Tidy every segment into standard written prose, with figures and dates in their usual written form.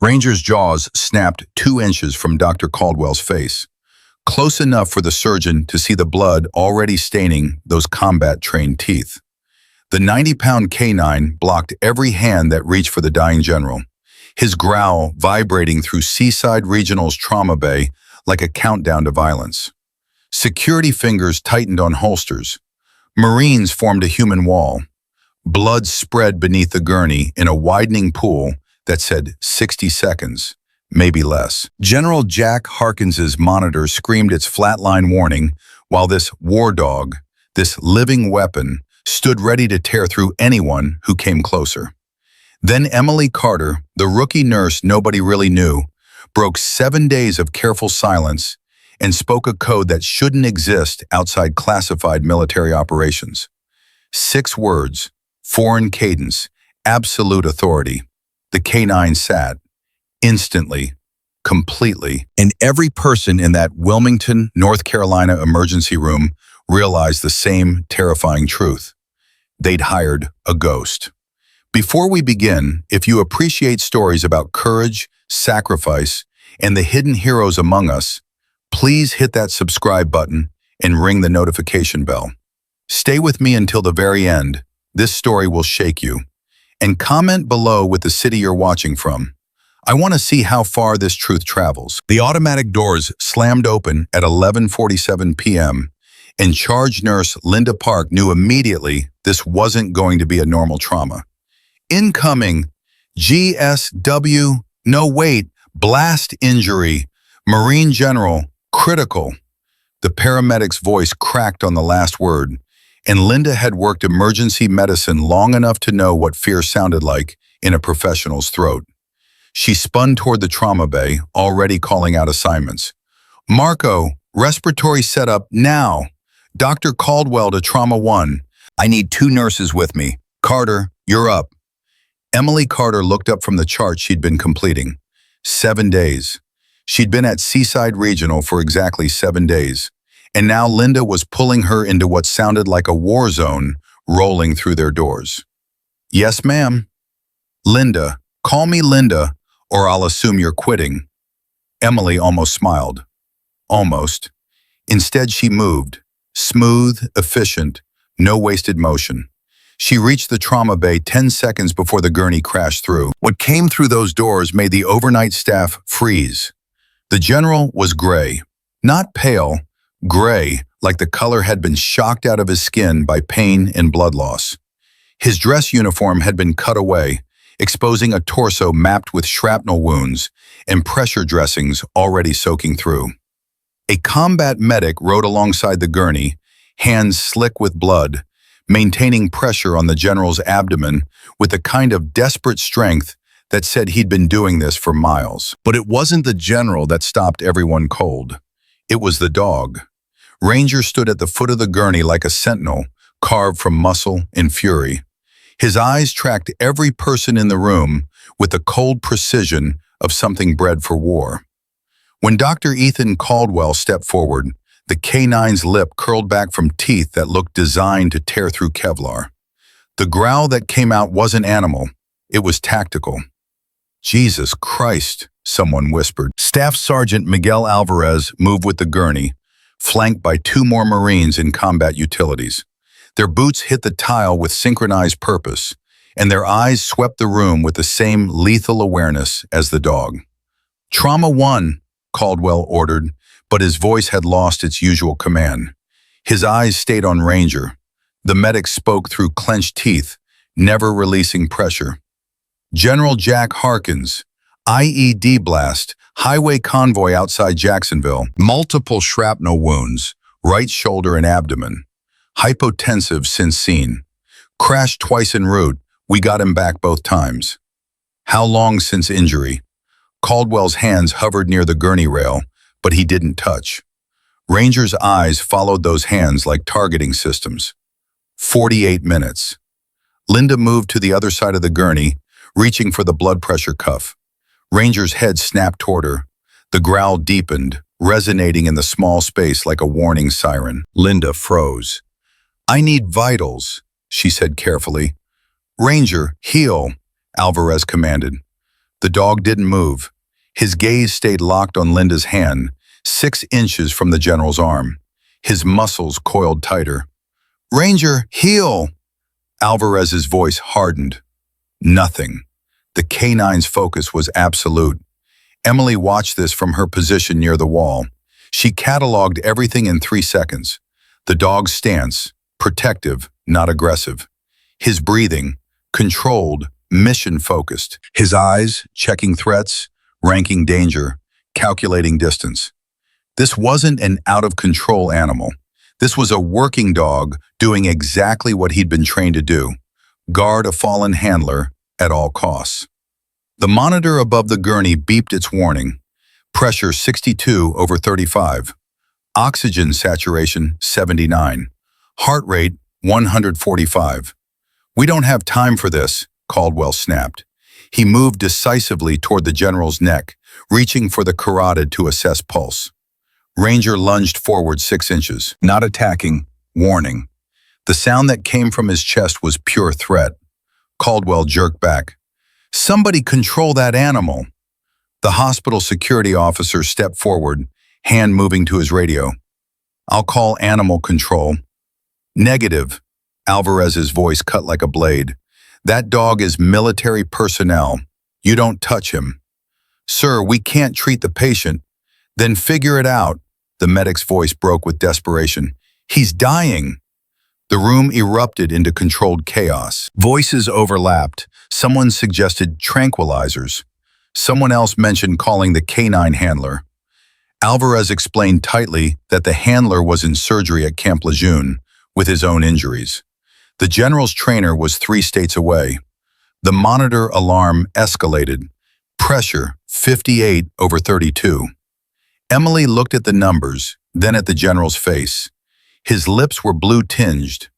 Ranger's jaws snapped 2 inches from Dr. Caldwell's face, close enough for the surgeon to see the blood already staining those combat-trained teeth. The 90-pound canine blocked every hand that reached for the dying general, his growl vibrating through Seaside Regional's trauma bay like a countdown to violence. Security fingers tightened on holsters. Marines formed a human wall. Blood spread beneath the gurney in a widening pool that said 60 seconds, maybe less. General Jack Harkins's monitor screamed its flatline warning while this war dog, this living weapon, stood ready to tear through anyone who came closer. Then Emily Carter, the rookie nurse nobody really knew, broke 7 days of careful silence and spoke a code that shouldn't exist outside classified military operations. 6 words, foreign cadence, absolute authority. The canine sat, instantly, completely, and every person in that Wilmington, North Carolina emergency room realized the same terrifying truth. They'd hired a ghost. Before we begin, if you appreciate stories about courage, sacrifice, and the hidden heroes among us, please hit that subscribe button and ring the notification bell. Stay with me until the very end. This story will shake you. And comment below with the city you're watching from. I want to see how far this truth travels. The automatic doors slammed open at 11:47 p.m., and charge nurse Linda Park knew immediately this wasn't going to be a normal trauma. Incoming, GSW, no wait, blast injury, Marine General, critical. The paramedic's voice cracked on the last word, and Linda had worked emergency medicine long enough to know what fear sounded like in a professional's throat. She spun toward the trauma bay, already calling out assignments. Marco, respiratory setup now. Dr. Caldwell to Trauma 1. I need 2 nurses with me. Carter, you're up. Emily Carter looked up from the chart she'd been completing. 7 days. She'd been at Seaside Regional for exactly 7 days. And now Linda was pulling her into what sounded like a war zone rolling through their doors. Yes, ma'am. Linda, call me Linda, or I'll assume you're quitting. Emily almost smiled. Almost. Instead, she moved. Smooth, efficient, no wasted motion. She reached the trauma bay 10 seconds before the gurney crashed through. What came through those doors made the overnight staff freeze. The general was gray. Not pale, gray, like the color had been shocked out of his skin by pain and blood loss. His dress uniform had been cut away, exposing a torso mapped with shrapnel wounds and pressure dressings already soaking through. A combat medic rode alongside the gurney, hands slick with blood, maintaining pressure on the general's abdomen with a kind of desperate strength that said he'd been doing this for miles. But it wasn't the general that stopped everyone cold. It was the dog. Ranger stood at the foot of the gurney like a sentinel, carved from muscle and fury. His eyes tracked every person in the room with the cold precision of something bred for war. When Dr. Ethan Caldwell stepped forward, the canine's lip curled back from teeth that looked designed to tear through Kevlar. The growl that came out wasn't animal, it was tactical. Jesus Christ, someone whispered. Staff Sergeant Miguel Alvarez moved with the gurney, flanked by 2 more Marines in combat utilities. Their boots hit the tile with synchronized purpose, and their eyes swept the room with the same lethal awareness as the dog. Trauma 1, Caldwell ordered, but his voice had lost its usual command. His eyes stayed on Ranger. The medic spoke through clenched teeth, never releasing pressure. General Jack Harkins, IED blast, highway convoy outside Jacksonville, multiple shrapnel wounds, right shoulder and abdomen. Hypotensive since seen. Crashed twice en route, we got him back both times. How long since injury? Caldwell's hands hovered near the gurney rail, but he didn't touch. Ranger's eyes followed those hands like targeting systems. 48 minutes. Linda moved to the other side of the gurney, reaching for the blood pressure cuff. Ranger's head snapped toward her. The growl deepened, resonating in the small space like a warning siren. Linda froze. I need vitals, she said carefully. Ranger, heal, Alvarez commanded. The dog didn't move. His gaze stayed locked on Linda's hand, 6 inches from the general's arm. His muscles coiled tighter. "Ranger, heel!" Alvarez's voice hardened. Nothing. The canine's focus was absolute. Emily watched this from her position near the wall. She cataloged everything in 3 seconds. The dog's stance, protective, not aggressive. His breathing, controlled, mission-focused. His eyes, checking threats, ranking danger, calculating distance. This wasn't an out-of-control animal. This was a working dog doing exactly what he'd been trained to do: guard a fallen handler at all costs. The monitor above the gurney beeped its warning. Pressure 62/35. Oxygen saturation 79. Heart rate 145. "We don't have time for this," Caldwell snapped. He moved decisively toward the general's neck, reaching for the carotid to assess pulse. Ranger lunged forward 6 inches, not attacking, warning. The sound that came from his chest was pure threat. Caldwell jerked back. "Somebody control that animal." The hospital security officer stepped forward, hand moving to his radio. "I'll call animal control." "Negative." Alvarez's voice cut like a blade. "That dog is military personnel. You don't touch him." "Sir, we can't treat the patient." "Then figure it out." The medic's voice broke with desperation. "He's dying." The room erupted into controlled chaos. Voices overlapped. Someone suggested tranquilizers. Someone else mentioned calling the canine handler. Alvarez explained tightly that the handler was in surgery at Camp Lejeune with his own injuries. The general's trainer was 3 states away. The monitor alarm escalated. Pressure 58/32. Emily looked at the numbers, then at the general's face. His lips were blue-tinged.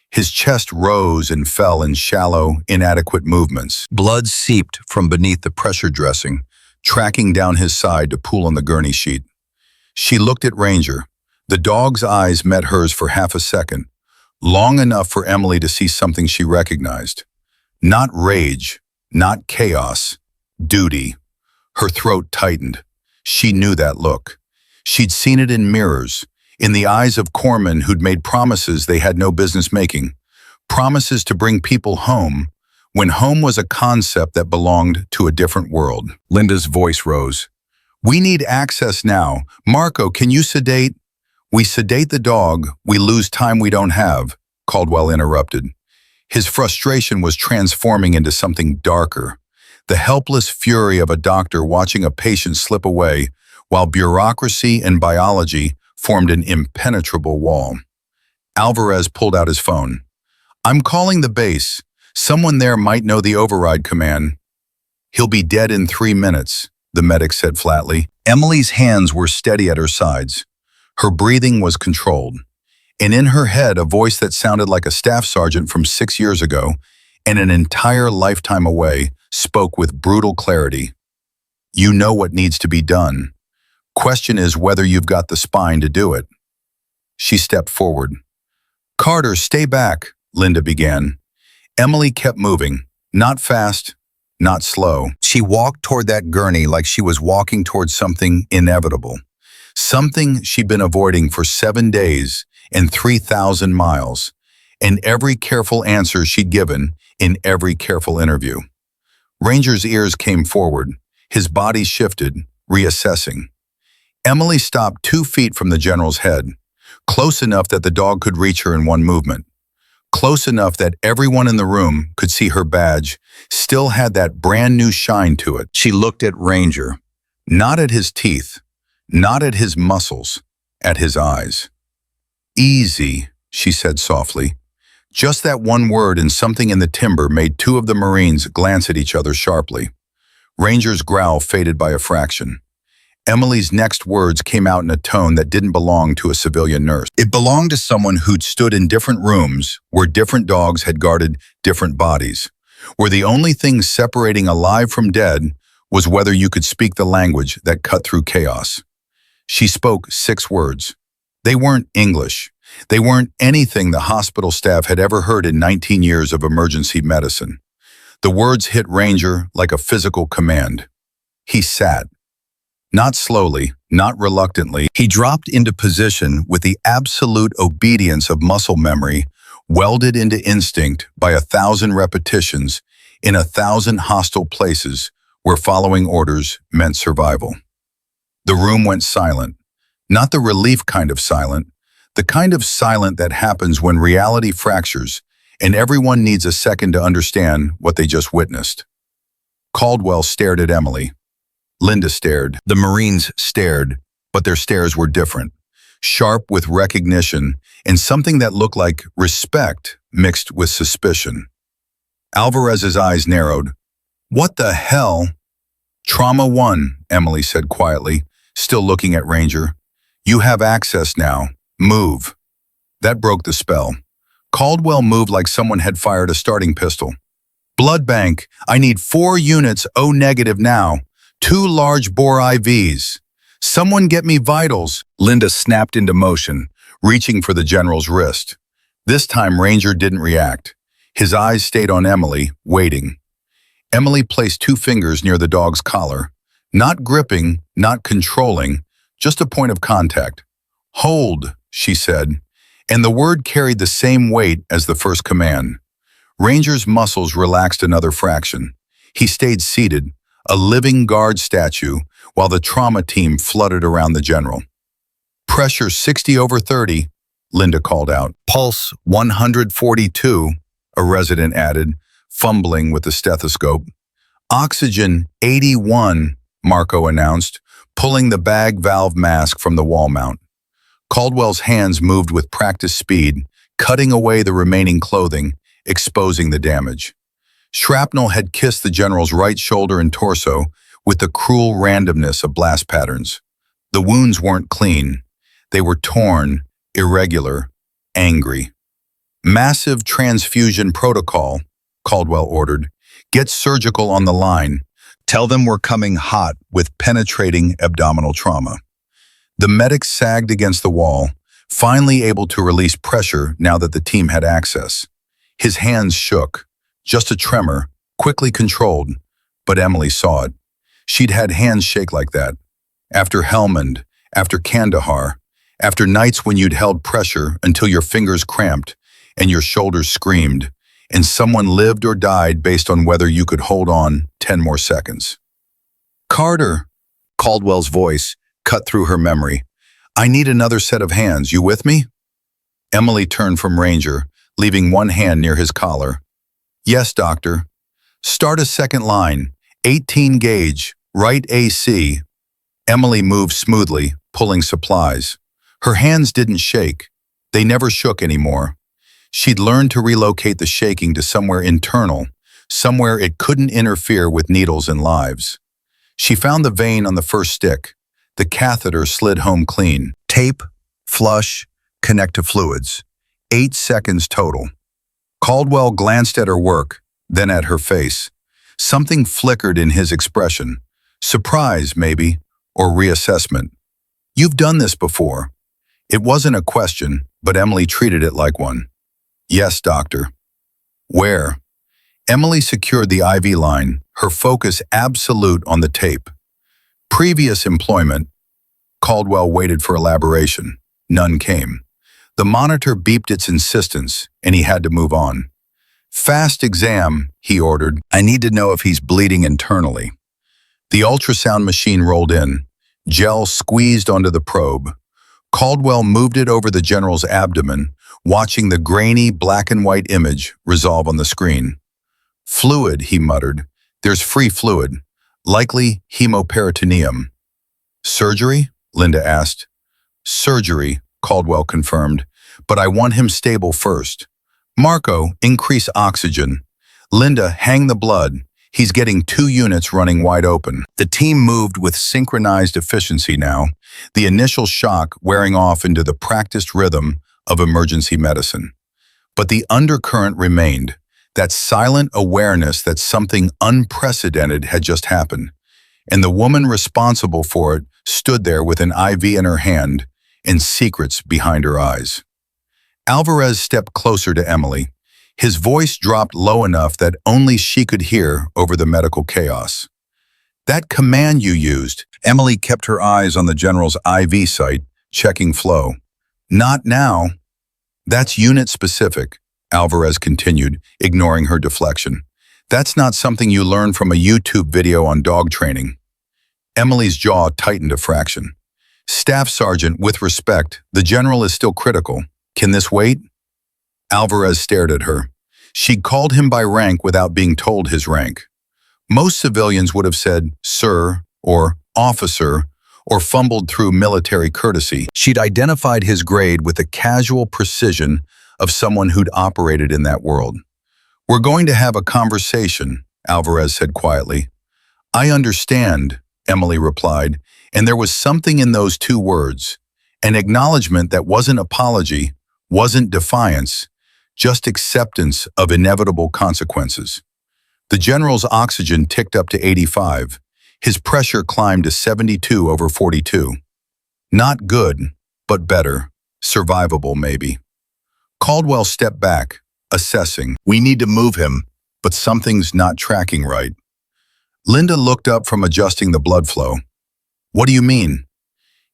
His chest rose and fell in shallow, inadequate movements. Blood seeped from beneath the pressure dressing, tracking down his side to pool on the gurney sheet. She looked at Ranger. The dog's eyes met hers for half a second, long enough for Emily to see something she recognized. Not rage, not chaos, duty. Her throat tightened. She knew that look. She'd seen it in mirrors, in the eyes of corpsmen who'd made promises they had no business making, promises to bring people home, when home was a concept that belonged to a different world. Linda's voice rose. "We need access now. Marco, can you sedate?" "We sedate the dog, we lose time we don't have," Caldwell interrupted. His frustration was transforming into something darker, the helpless fury of a doctor watching a patient slip away, while bureaucracy and biology formed an impenetrable wall. Alvarez pulled out his phone. "I'm calling the base. Someone there might know the override command." "He'll be dead in 3 minutes," the medic said flatly. Emily's hands were steady at her sides. Her breathing was controlled. And in her head, a voice that sounded like a staff sergeant from 6 years ago, and an entire lifetime away, spoke with brutal clarity. "You know what needs to be done. Question is whether you've got the spine to do it." She stepped forward. "Carter, stay back," Linda began. Emily kept moving, not fast, not slow. She walked toward that gurney like she was walking toward something inevitable, something she'd been avoiding for 7 days and 3,000 miles, and every careful answer she'd given in every careful interview. Ranger's ears came forward. His body shifted, reassessing. Emily stopped 2 feet from the general's head, close enough that the dog could reach her in one movement, close enough that everyone in the room could see her badge still had that brand new shine to it. She looked at Ranger, not at his teeth, not at his muscles, at his eyes. "Easy," she said softly. Just that one word and something in the timber made 2 of the Marines glance at each other sharply. Ranger's growl faded by a fraction. Emily's next words came out in a tone that didn't belong to a civilian nurse. It belonged to someone who'd stood in different rooms where different dogs had guarded different bodies, where the only thing separating alive from dead was whether you could speak the language that cut through chaos. She spoke 6 words. They weren't English. They weren't anything the hospital staff had ever heard in 19 years of emergency medicine. The words hit Ranger like a physical command. He sat. Not slowly, not reluctantly, he dropped into position with the absolute obedience of muscle memory, welded into instinct by 1,000 repetitions in 1,000 hostile places where following orders meant survival. The room went silent. Not the relief kind of silent, the kind of silent that happens when reality fractures and everyone needs a second to understand what they just witnessed. Caldwell stared at Emily. Linda stared. The Marines stared, but their stares were different, sharp with recognition and something that looked like respect mixed with suspicion. Alvarez's eyes narrowed. "What the hell?" "Trauma 1, Emily said quietly, still looking at Ranger. "You have access now. Move." That broke the spell. Caldwell moved like someone had fired a starting pistol. "Blood bank, I need 4 units O negative now. 2 large bore IVs. Someone get me vitals." Linda snapped into motion, reaching for the general's wrist. This time Ranger didn't react. His eyes stayed on Emily, waiting. Emily placed 2 fingers near the dog's collar. Not gripping, not controlling, just a point of contact. "Hold," she said, and the word carried the same weight as the first command. Ranger's muscles relaxed another fraction. He stayed seated, a living guard statue, while the trauma team flooded around the general. "Pressure 60/30, Linda called out. "Pulse 142, a resident added, fumbling with the stethoscope. "Oxygen 81, Marco announced, pulling the bag valve mask from the wall mount. Caldwell's hands moved with practiced speed, cutting away the remaining clothing, exposing the damage. Shrapnel had kissed the general's right shoulder and torso with the cruel randomness of blast patterns. The wounds weren't clean. They were torn, irregular, angry. "Massive transfusion protocol," Caldwell ordered. "Get surgical on the line. Tell them we're coming hot with penetrating abdominal trauma." The medic sagged against the wall, finally able to release pressure now that the team had access. His hands shook. Just a tremor, quickly controlled, but Emily saw it. She'd had hands shake like that. After Helmand, after Kandahar, after nights when you'd held pressure until your fingers cramped and your shoulders screamed, and someone lived or died based on whether you could hold on 10 more seconds. "Carter," Caldwell's voice cut through her memory. "I need another set of hands. You with me?" Emily turned from Ranger, leaving one hand near his collar. "Yes, doctor." "Start a second line, 18 gauge, right AC." Emily moved smoothly, pulling supplies. Her hands didn't shake. They never shook anymore. She'd learned to relocate the shaking to somewhere internal, somewhere it couldn't interfere with needles and lives. She found the vein on the first stick. The catheter slid home clean. Tape, flush, connect to fluids. 8 seconds total. Caldwell glanced at her work, then at her face. Something flickered in his expression. Surprise, maybe, or reassessment. "You've done this before." It wasn't a question, but Emily treated it like one. "Yes, doctor." "Where?" Emily secured the IV line, her focus absolute on the tape. "Previous employment." Caldwell waited for elaboration. None came. The monitor beeped its insistence, and he had to move on. "Fast exam," he ordered. "I need to know if he's bleeding internally." The ultrasound machine rolled in. Gel squeezed onto the probe. Caldwell moved it over the general's abdomen, watching the grainy black and white image resolve on the screen. "Fluid," he muttered. "There's free fluid. Likely hemoperitoneum." "Surgery?" Linda asked. "Surgery," Caldwell confirmed, "but I want him stable first. Marco, increase oxygen. Linda, hang the blood. He's getting 2 units running wide open." The team moved with synchronized efficiency now, the initial shock wearing off into the practiced rhythm of emergency medicine. But the undercurrent remained, that silent awareness that something unprecedented had just happened, and the woman responsible for it stood there with an IV in her hand and secrets behind her eyes. Alvarez stepped closer to Emily. His voice dropped low enough that only she could hear over the medical chaos. That command you used. Emily kept her eyes on the general's IV site, checking flow. Not now. That's unit-specific, Alvarez continued, ignoring her deflection. That's not something you learn from a YouTube video on dog training. Emily's jaw tightened a fraction. Staff Sergeant, with respect, the general is still critical. Can this wait? Alvarez stared at her. She'd called him by rank without being told his rank. Most civilians would have said, sir, or officer, or fumbled through military courtesy. She'd identified his grade with the casual precision of someone who'd operated in that world. We're going to have a conversation, Alvarez said quietly. I understand, Emily replied, and there was something in those two words, an acknowledgement that wasn't apology, wasn't defiance, just acceptance of inevitable consequences. The general's oxygen ticked up to 85. His pressure climbed to 72/42. Not good, but better. Survivable, maybe. Caldwell stepped back, assessing. We need to move him, but something's not tracking right. Linda looked up from adjusting the blood flow. What do you mean?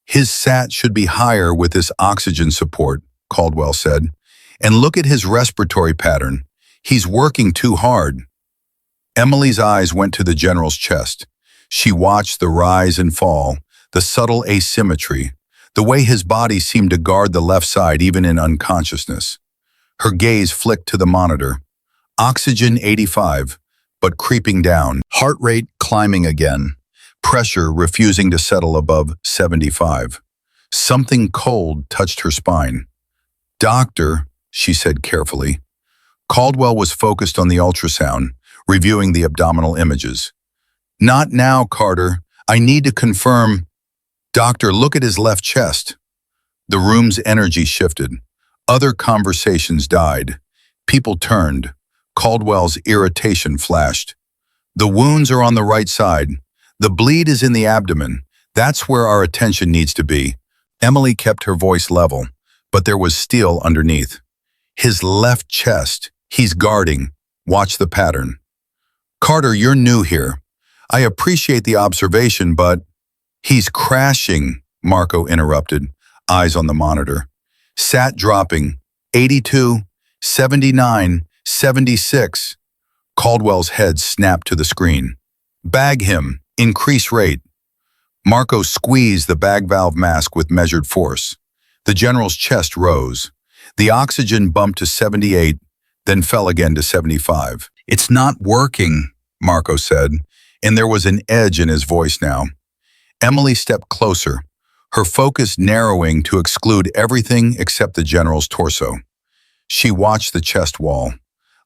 His SAT should be higher with this oxygen support, Caldwell said. And look at his respiratory pattern. He's working too hard. Emily's eyes went to the general's chest. She watched the rise and fall, the subtle asymmetry, the way his body seemed to guard the left side even in unconsciousness. Her gaze flicked to the monitor. Oxygen 85, but creeping down. Heart rate climbing again. Pressure refusing to settle above 75. Something cold touched her spine. Doctor, she said carefully. Caldwell was focused on the ultrasound, reviewing the abdominal images. Not now, Carter. I need to confirm. Doctor, look at his left chest. The room's energy shifted. Other conversations died. People turned. Caldwell's irritation flashed. The wounds are on the right side. The bleed is in the abdomen. That's where our attention needs to be. Emily kept her voice level, but there was steel underneath. His left chest. He's guarding. Watch the pattern. Carter, you're new here. I appreciate the observation, but he's crashing, Marco interrupted, eyes on the monitor. SAT dropping, 82, 79, 76. Caldwell's head snapped to the screen. Bag him, increase rate. Marco squeezed the bag valve mask with measured force. The general's chest rose. The oxygen bumped to 78, then fell again to 75. It's not working, Marco said, and there was an edge in his voice now. Emily stepped closer, her focus narrowing to exclude everything except the general's torso. She watched the chest wall,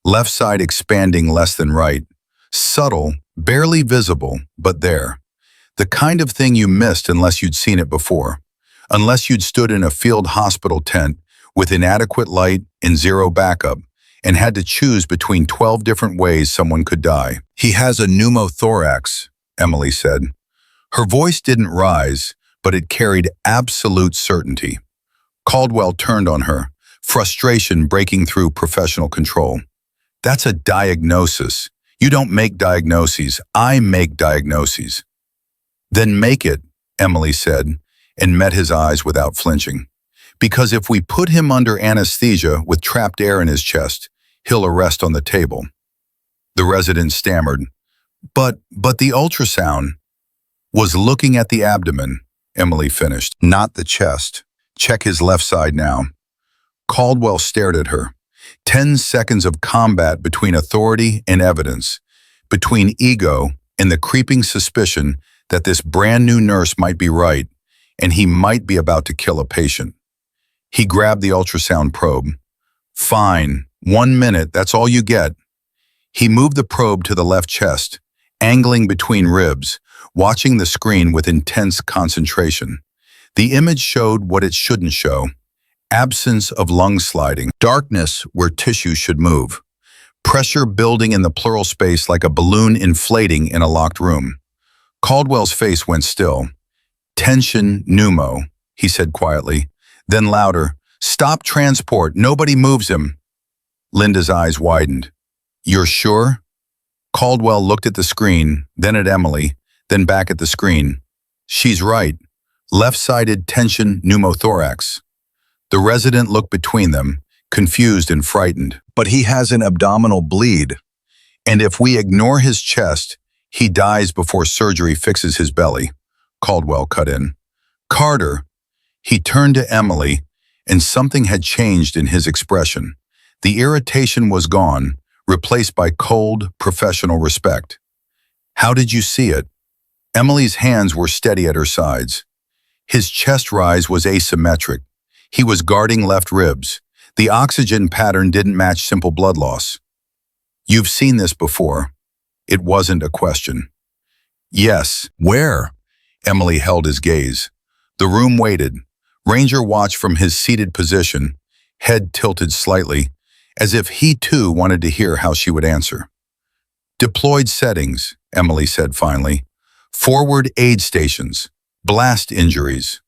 left side expanding less than right, subtle, barely visible, but there. The kind of thing you missed unless you'd seen it before, unless you'd stood in a field hospital tent with inadequate light and zero backup, and had to choose between 12 different ways someone could die. He has a pneumothorax, Emily said. Her voice didn't rise, but it carried absolute certainty. Caldwell turned on her, frustration breaking through professional control. That's a diagnosis. You don't make diagnoses. I make diagnoses. Then make it, Emily said, and met his eyes without flinching. Because if we put him under anesthesia with trapped air in his chest, he'll arrest on the table. The resident stammered. But the ultrasound was looking at the abdomen, Emily finished, not the chest. Check his left side now. Caldwell stared at her. 10 seconds of combat between authority and evidence, between ego and the creeping suspicion that this brand new nurse might be right and he might be about to kill a patient. He grabbed the ultrasound probe. Fine, 1 minute, that's all you get. He moved the probe to the left chest, angling between ribs, watching the screen with intense concentration. The image showed what it shouldn't show. Absence of lung sliding, darkness where tissue should move, pressure building in the pleural space like a balloon inflating in a locked room. Caldwell's face went still. Tension pneumo, he said quietly. Then louder, stop transport, nobody moves him. Linda's eyes widened. You're sure? Caldwell looked at the screen, then at Emily, then back at the screen. She's right. Left-sided tension pneumothorax. The resident looked between them, confused and frightened. But he has an abdominal bleed. And if we ignore his chest, he dies before surgery fixes his belly. Caldwell cut in. Carter. He turned to Emily, and something had changed in his expression. The irritation was gone, replaced by cold, professional respect. How did you see it? Emily's hands were steady at her sides. His chest rise was asymmetric. He was guarding left ribs. The oxygen pattern didn't match simple blood loss. You've seen this before. It wasn't a question. Yes. Where? Emily held his gaze. The room waited. Ranger watched from his seated position, head tilted slightly, as if he too wanted to hear how she would answer. Deployed settings, Emily said finally. Forward aid stations. Blast injuries.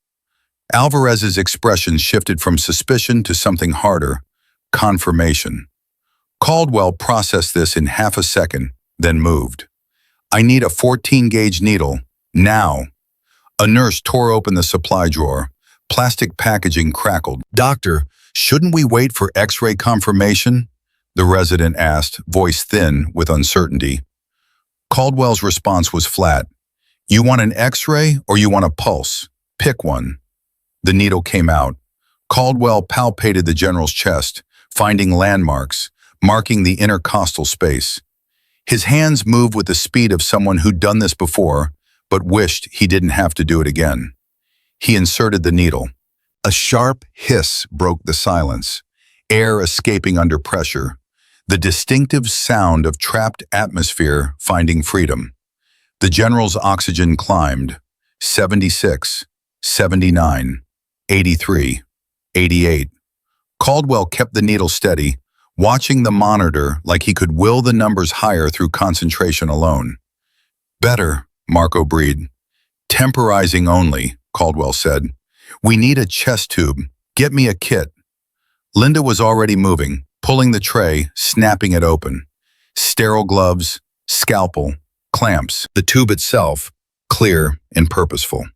Alvarez's expression shifted from suspicion to something harder, confirmation. Caldwell processed this in half a second, then moved. I need a 14-gauge needle, now. A nurse tore open the supply drawer. Plastic packaging crackled. Doctor, shouldn't we wait for X-ray confirmation? The resident asked, voice thin with uncertainty. Caldwell's response was flat. You want an X-ray or you want a pulse? Pick one. The needle came out. Caldwell palpated the general's chest, finding landmarks, marking the intercostal space. His hands moved with the speed of someone who'd done this before, but wished he didn't have to do it again. He inserted the needle. A sharp hiss broke the silence, air escaping under pressure, the distinctive sound of trapped atmosphere finding freedom. The general's oxygen climbed, 76, 79, 83, 88. Caldwell kept the needle steady, watching the monitor like he could will the numbers higher through concentration alone. Better, Marco breathed. Temporizing only, Caldwell said. We need a chest tube. Get me a kit. Linda was already moving, pulling the tray, snapping it open. Sterile gloves, scalpel, clamps. The tube itself, clear and purposeful.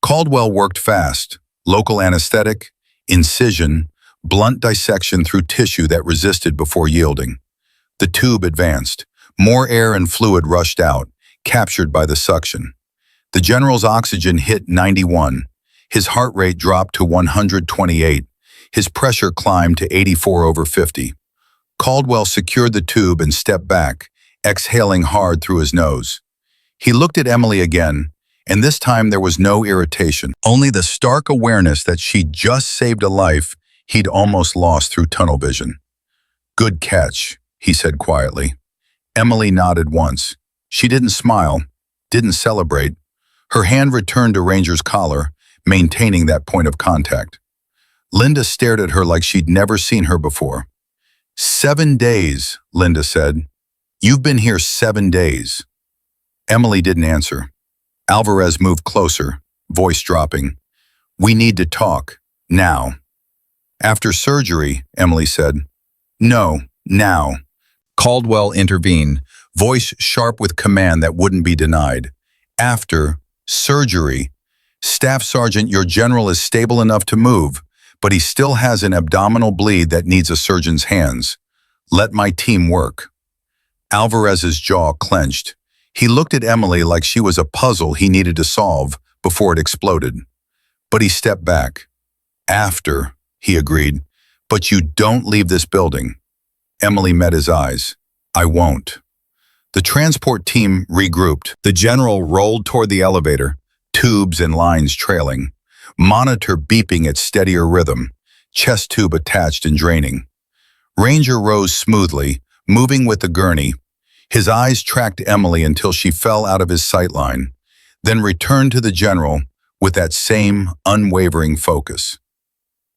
Caldwell worked fast. Local anesthetic, incision, blunt dissection through tissue that resisted before yielding. The tube advanced. More air and fluid rushed out, captured by the suction. The general's oxygen hit 91. His heart rate dropped to 128. His pressure climbed to 84/50. Caldwell secured the tube and stepped back, exhaling hard through his nose. He looked at Emily again, and this time there was no irritation, only the stark awareness that she'd just saved a life he'd almost lost through tunnel vision. Good catch, he said quietly. Emily nodded once. She didn't smile, didn't celebrate. Her hand returned to Ranger's collar, maintaining that point of contact. Linda stared at her like she'd never seen her before. 7 days, Linda said. You've been here 7 days. Emily didn't answer. Alvarez moved closer, voice dropping. We need to talk, now. After surgery, Emily said. No, now. Caldwell intervened, voice sharp with command that wouldn't be denied. After surgery. Staff Sergeant, your general is stable enough to move, but he still has an abdominal bleed that needs a surgeon's hands. Let my team work. Alvarez's jaw clenched. He looked at Emily like she was a puzzle he needed to solve before it exploded. But he stepped back. After, he agreed, but you don't leave this building. Emily met his eyes. I won't. The transport team regrouped. The general rolled toward the elevator, tubes and lines trailing, monitor beeping at steadier rhythm, chest tube attached and draining. Ranger rose smoothly, moving with the gurney. His eyes tracked Emily until she fell out of his sightline, then returned to the general with that same unwavering focus.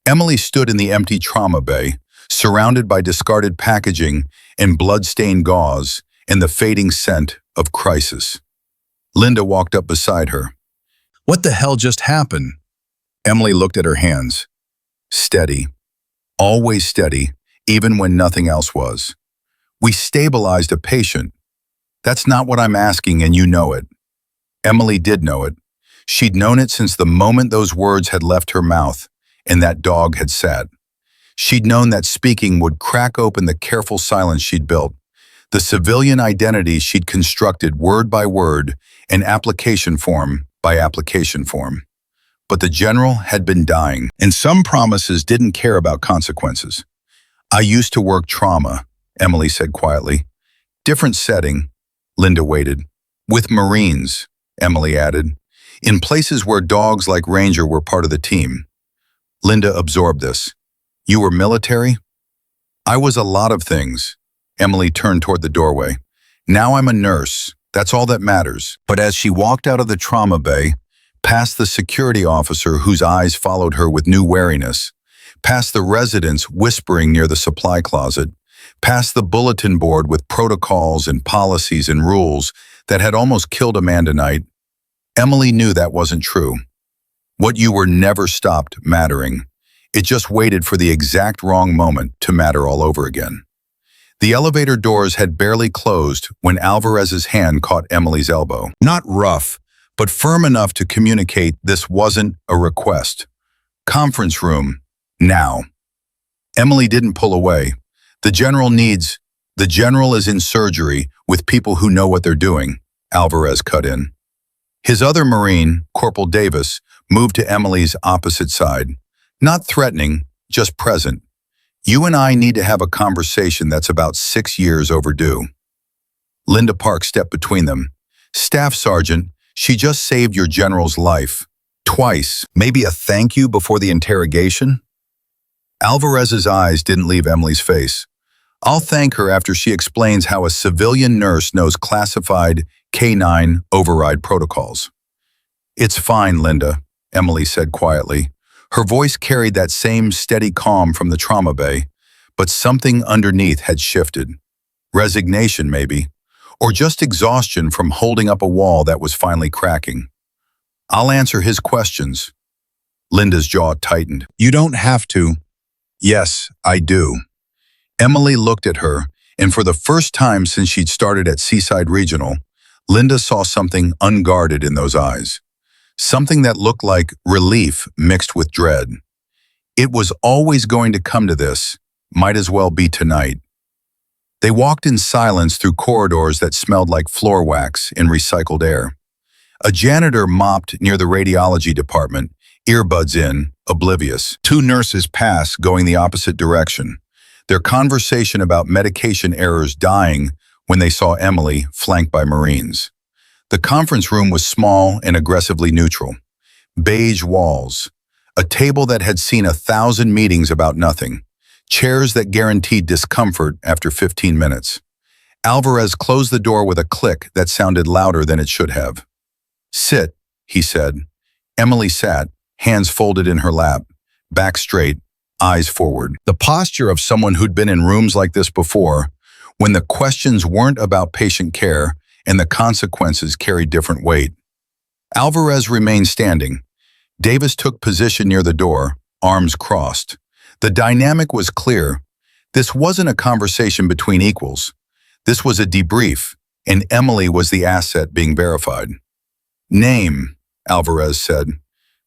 Emily stood in the empty trauma bay, surrounded by discarded packaging and blood-stained gauze and the fading scent of crisis. Linda walked up beside her. What the hell just happened? Emily looked at her hands. Steady. Always steady, even when nothing else was. We stabilized a patient. That's not what I'm asking, and you know it. Emily did know it. She'd known it since the moment those words had left her mouth and that dog had sat. She'd known that speaking would crack open the careful silence she'd built, the civilian identity she'd constructed word by word and application form by application form. But the general had been dying, and some promises didn't care about consequences. I used to work trauma, Emily said quietly. Different setting, Linda waited. With Marines, Emily added, in places where dogs like Ranger were part of the team. Linda absorbed this. You were military? I was a lot of things. Emily turned toward the doorway. Now I'm a nurse. That's all that matters. But as she walked out of the trauma bay, past the security officer whose eyes followed her with new wariness, past the residents whispering near the supply closet, past the bulletin board with protocols and policies and rules that had almost killed Amanda Knight, Emily knew that wasn't true. What you were never stopped mattering. It just waited for the exact wrong moment to matter all over again. The elevator doors had barely closed when Alvarez's hand caught Emily's elbow. Not rough, but firm enough to communicate this wasn't a request. Conference room, now. Emily didn't pull away. The general is in surgery with people who know what they're doing, Alvarez cut in. His other Marine, Corporal Davis, moved to Emily's opposite side. Not threatening, just present. You and I need to have a conversation that's about 6 years overdue. Linda Park stepped between them. Staff Sergeant, she just saved your general's life. Twice. Maybe a thank you before the interrogation? Alvarez's eyes didn't leave Emily's face. I'll thank her after she explains how a civilian nurse knows classified K9 override protocols. It's fine, Linda, Emily said quietly. Her voice carried that same steady calm from the trauma bay, but something underneath had shifted. Resignation, maybe, or just exhaustion from holding up a wall that was finally cracking. I'll answer his questions. Linda's jaw tightened. You don't have to. Yes, I do. Emily looked at her, and for the first time since she'd started at Seaside Regional, Linda saw something unguarded in those eyes. Something that looked like relief mixed with dread. It was always going to come to this, might as well be tonight. They walked in silence through corridors that smelled like floor wax in recycled air. A janitor mopped near the radiology department, earbuds in, oblivious. 2 nurses passed, going the opposite direction. Their conversation about medication errors dying when they saw Emily flanked by Marines. The conference room was small and aggressively neutral. Beige walls. A table that had seen 1,000 meetings about nothing. Chairs that guaranteed discomfort after 15 minutes. Alvarez closed the door with a click that sounded louder than it should have. Sit, he said. Emily sat, hands folded in her lap, back straight, eyes forward. The posture of someone who'd been in rooms like this before, when the questions weren't about patient care and the consequences carried different weight. Alvarez remained standing. Davis took position near the door, arms crossed. The dynamic was clear. This wasn't a conversation between equals. This was a debrief, and Emily was the asset being verified. Name, Alvarez said.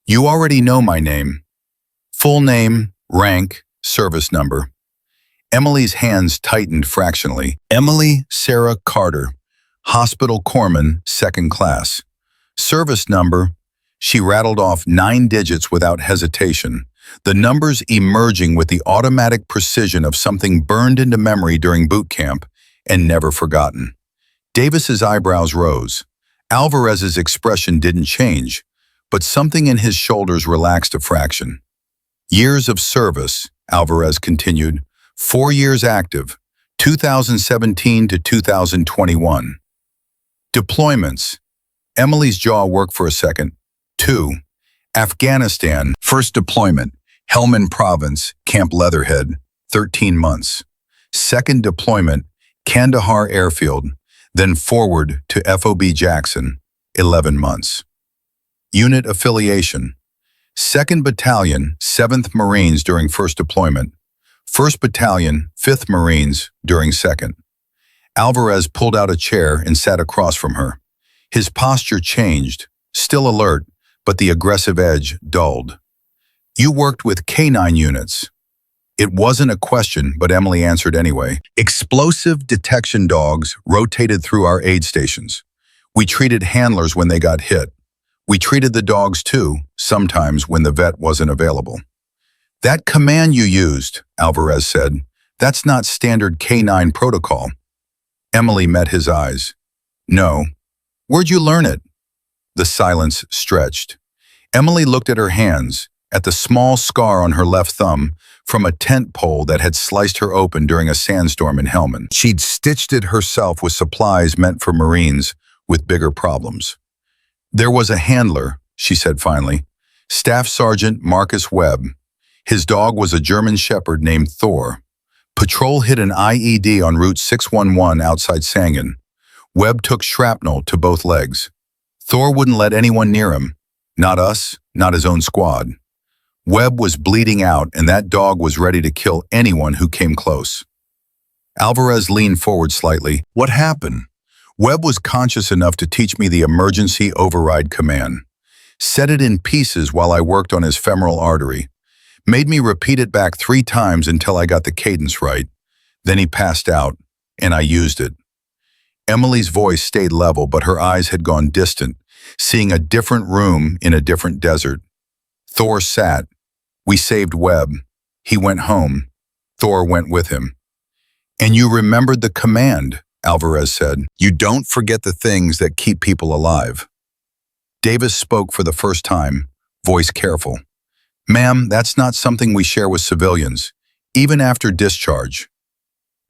You already know my name. Full name, rank, service number. Emily's hands tightened fractionally. Emily Sarah Carter, Hospital Corpsman, 2nd class. Service number, she rattled off 9 digits without hesitation, the numbers emerging with the automatic precision of something burned into memory during boot camp and never forgotten. Davis's eyebrows rose. Alvarez's expression didn't change, but something in his shoulders relaxed a fraction. Years of service, Alvarez continued, 4 years active, 2017 to 2021. Deployments. Emily's jaw worked for a second. 2. Afghanistan, first deployment, Helmand Province, Camp Leatherhead, 13 months. Second deployment, Kandahar Airfield, then forward to FOB Jackson, 11 months. Unit affiliation, 2nd Battalion, 7th Marines during first deployment, 1st Battalion, 5th Marines, during 2nd. Alvarez pulled out a chair and sat across from her. His posture changed, still alert, but the aggressive edge dulled. You worked with K9 units. It wasn't a question, but Emily answered anyway. Explosive detection dogs rotated through our aid stations. We treated handlers when they got hit. We treated the dogs too, sometimes when the vet wasn't available. That command you used, Alvarez said, that's not standard K9 protocol. Emily met his eyes. No. Where'd you learn it? The silence stretched. Emily looked at her hands, at the small scar on her left thumb from a tent pole that had sliced her open during a sandstorm in Helmand. She'd stitched it herself with supplies meant for Marines with bigger problems. There was a handler, she said finally, Staff Sergeant Marcus Webb. His dog was a German Shepherd named Thor. Patrol hit an IED on Route 611 outside Sangen. Webb took shrapnel to both legs. Thor wouldn't let anyone near him. Not us, not his own squad. Webb was bleeding out, and that dog was ready to kill anyone who came close. Alvarez leaned forward slightly. What happened? Webb was conscious enough to teach me the emergency override command. Set it in pieces while I worked on his femoral artery. Made me repeat it back 3 times until I got the cadence right. Then he passed out, and I used it. Emily's voice stayed level, but her eyes had gone distant, seeing a different room in a different desert. Thor sat. We saved Webb. He went home. Thor went with him. And you remembered the command, Alvarez said. You don't forget the things that keep people alive. Davis spoke for the first time, voice careful. Ma'am, that's not something we share with civilians, even after discharge.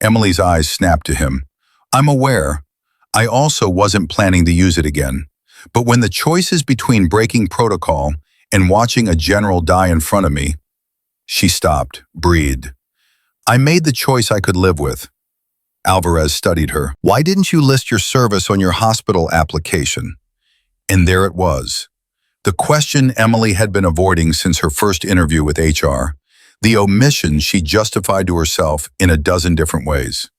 Emily's eyes snapped to him. I'm aware. I also wasn't planning to use it again. But when the choice is between breaking protocol and watching a general die in front of me, she stopped, breathed. I made the choice I could live with. Alvarez studied her. Why didn't you list your service on your hospital application? And there it was. The question Emily had been avoiding since her first interview with HR, the omission she justified to herself in a dozen different ways.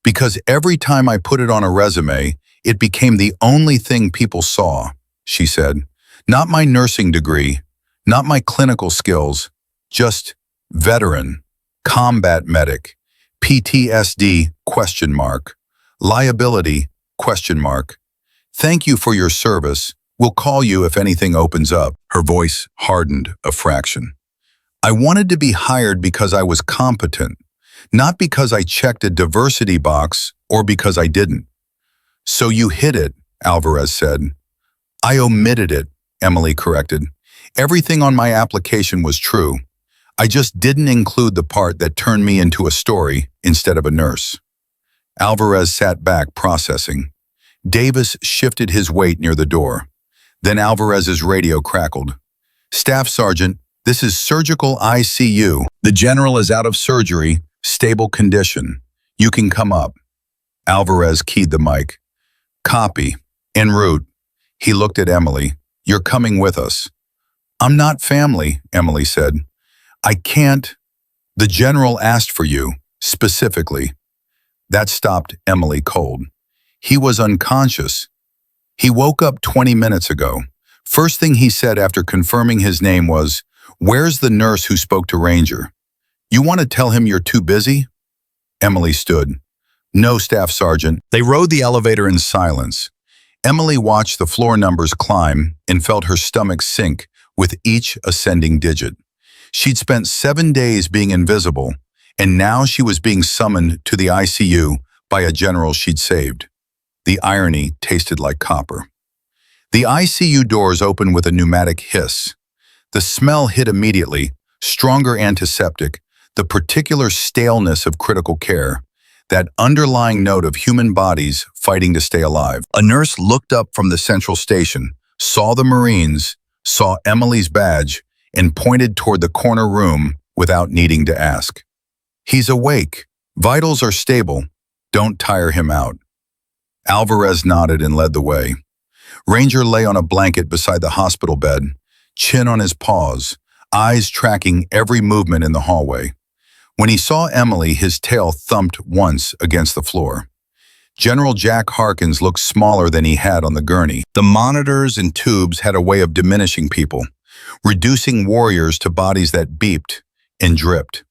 Because every time I put it on a resume, it became the only thing people saw, she said. Not my nursing degree, not my clinical skills, just veteran, combat medic, PTSD, ? Liability, ? Thank you for your service. We'll call you if anything opens up. Her voice hardened a fraction. I wanted to be hired because I was competent, not because I checked a diversity box or because I didn't. So you hid it, Alvarez said. I omitted it, Emily corrected. Everything on my application was true. I just didn't include the part that turned me into a story instead of a nurse. Alvarez sat back, processing. Davis shifted his weight near the door. Then Alvarez's radio crackled. Staff Sergeant, this is surgical ICU. The general is out of surgery, stable condition. You can come up. Alvarez keyed the mic. Copy. En route. He looked at Emily. You're coming with us. I'm not family, Emily said. I can't. The general asked for you, specifically. That stopped Emily cold. He was unconscious. He woke up 20 minutes ago. First thing he said after confirming his name was, where's the nurse who spoke to Ranger? You want to tell him you're too busy? Emily stood. No, Staff Sergeant. They rode the elevator in silence. Emily watched the floor numbers climb and felt her stomach sink with each ascending digit. She'd spent 7 days being invisible, and now she was being summoned to the ICU by a general she'd saved. The irony tasted like copper. The ICU doors opened with a pneumatic hiss. The smell hit immediately, stronger antiseptic, the particular staleness of critical care, that underlying note of human bodies fighting to stay alive. A nurse looked up from the central station, saw the Marines, saw Emily's badge, and pointed toward the corner room without needing to ask. He's awake. Vitals are stable. Don't tire him out. Alvarez nodded and led the way. Ranger lay on a blanket beside the hospital bed, chin on his paws, eyes tracking every movement in the hallway. When he saw Emily, his tail thumped once against the floor. General Jack Harkins looked smaller than he had on the gurney. The monitors and tubes had a way of diminishing people, reducing warriors to bodies that beeped and dripped.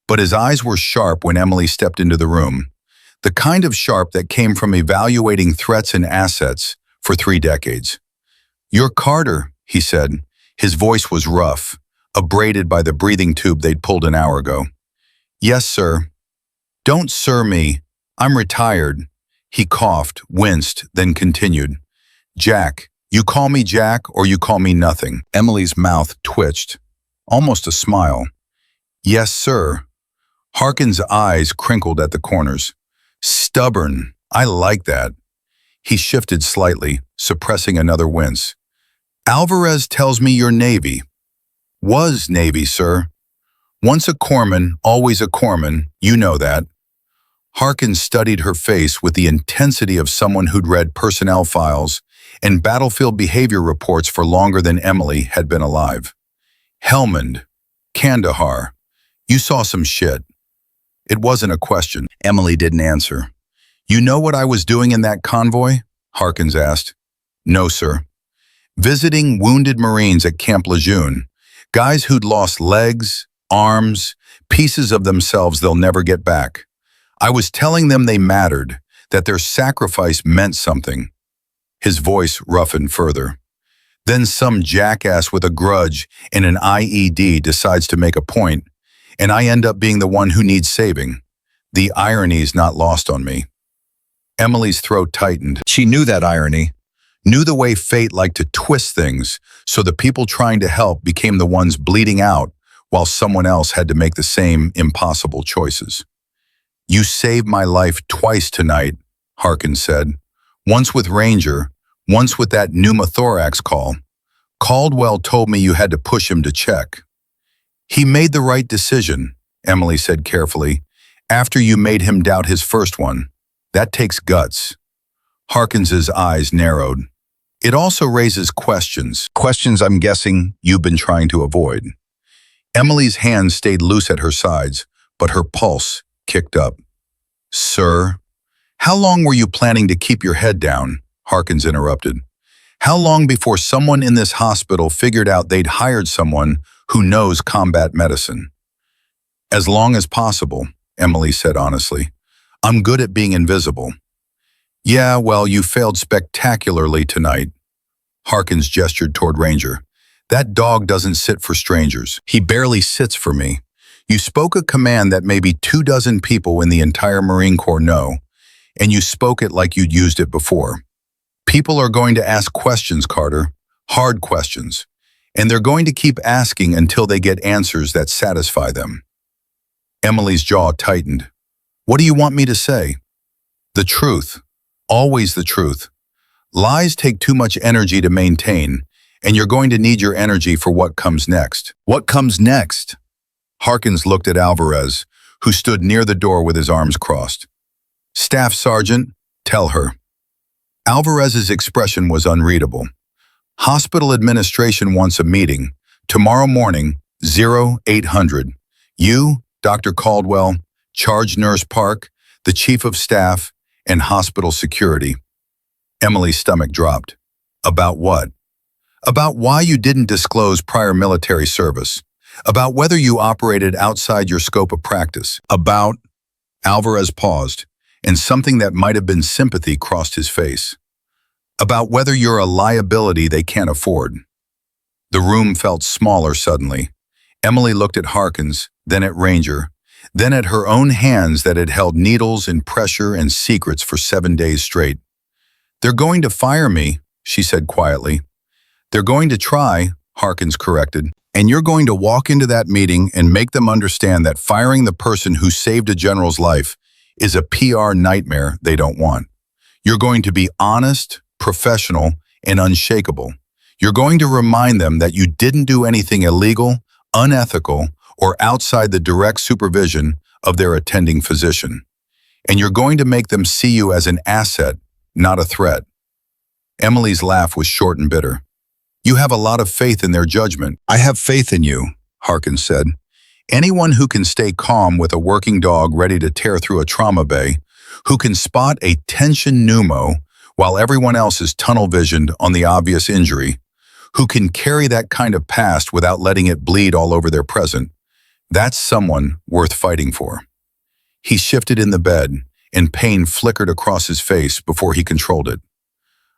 But his eyes were sharp when Emily stepped into the room, the kind of sharp that came from evaluating threats and assets for 3 decades. "You're Carter," he said. His voice was rough, abraded by the breathing tube they'd pulled an hour ago. "Yes, sir." "Don't sir me. I'm retired." He coughed, winced, then continued. "Jack. You call me Jack or you call me nothing." Emily's mouth twitched, almost a smile. "Yes, sir." Harkin's eyes crinkled at the corners. "Stubborn. I like that." He shifted slightly, suppressing another wince. "Alvarez tells me you're Navy." "Was Navy, sir." "Once a corpsman, always a corpsman. You know that." Harkin studied her face with the intensity of someone who'd read personnel files and battlefield behavior reports for longer than Emily had been alive. "Helmand. Kandahar. You saw some shit." It wasn't a question. Emily didn't answer. "You know what I was doing in that convoy?" Harkins asked. "No, sir." "Visiting wounded Marines at Camp Lejeune, guys who'd lost legs, arms, pieces of themselves they'll never get back. I was telling them they mattered, that their sacrifice meant something." His voice roughened further. "Then some jackass with a grudge and an IED decides to make a point, and I end up being the one who needs saving. The irony's not lost on me." Emily's throat tightened. She knew that irony, knew the way fate liked to twist things so the people trying to help became the ones bleeding out while someone else had to make the same impossible choices. "You saved my life twice tonight," Harkins said. "Once with Ranger, once with that pneumothorax call. Caldwell told me you had to push him to check." "He made the right decision," Emily said carefully, "after you made him doubt his first one. That takes guts." Harkins's eyes narrowed. "It also raises questions. Questions I'm guessing you've been trying to avoid." Emily's hands stayed loose at her sides, but her pulse kicked up. "Sir?" "How long were you planning to keep your head down?" Harkins interrupted. "How long before someone in this hospital figured out they'd hired someone who knows combat medicine?" "As long as possible," Emily said honestly. "I'm good at being invisible." "Yeah, well, you failed spectacularly tonight." Harkins gestured toward Ranger. "That dog doesn't sit for strangers. He barely sits for me. You spoke a command that maybe 24 people in the entire Marine Corps know, and you spoke it like you'd used it before. People are going to ask questions, Carter, hard questions, and they're going to keep asking until they get answers that satisfy them." Emily's jaw tightened. "What do you want me to say?" "The truth. Always the truth. Lies take too much energy to maintain, and you're going to need your energy for what comes next." "What comes next?" Harkins looked at Alvarez, who stood near the door with his arms crossed. "Staff Sergeant, tell her." Alvarez's expression was unreadable. "Hospital administration wants a meeting. Tomorrow morning, 0800. You, Dr. Caldwell, Charge Nurse Park, the Chief of Staff, and Hospital Security." Emily's stomach dropped. "About what?" "About why you didn't disclose prior military service. About whether you operated outside your scope of practice. About—" Alvarez paused, and something that might have been sympathy crossed his face. "About whether you're a liability they can't afford." The room felt smaller suddenly. Emily looked at Harkins, then at Ranger, then at her own hands that had held needles and pressure and secrets for 7 days straight. "They're going to fire me," she said quietly. "They're going to try," Harkins corrected. "And you're going to walk into that meeting and make them understand that firing the person who saved a general's life is a PR nightmare they don't want. You're going to be honest, professional, and unshakable. You're going to remind them that you didn't do anything illegal, unethical, or outside the direct supervision of their attending physician. And you're going to make them see you as an asset, not a threat." Emily's laugh was short and bitter. "You have a lot of faith in their judgment." "I have faith in you," Harkins said. Anyone who can stay calm with a working dog ready to tear through a trauma bay, who can spot a tension pneumo while everyone else is tunnel-visioned on the obvious injury, who can carry that kind of past without letting it bleed all over their present, that's someone worth fighting for. He shifted in the bed, and pain flickered across his face before he controlled it.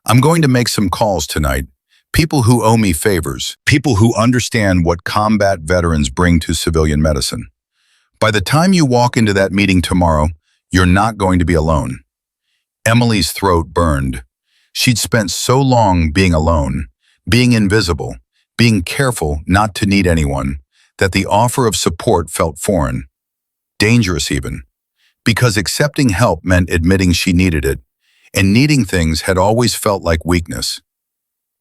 I'm going to make some calls tonight. People who owe me favors, people who understand what combat veterans bring to civilian medicine. By the time you walk into that meeting tomorrow, you're not going to be alone. Emily's throat burned. She'd spent so long being alone, being invisible, being careful not to need anyone, that the offer of support felt foreign, dangerous even, because accepting help meant admitting she needed it, and needing things had always felt like weakness.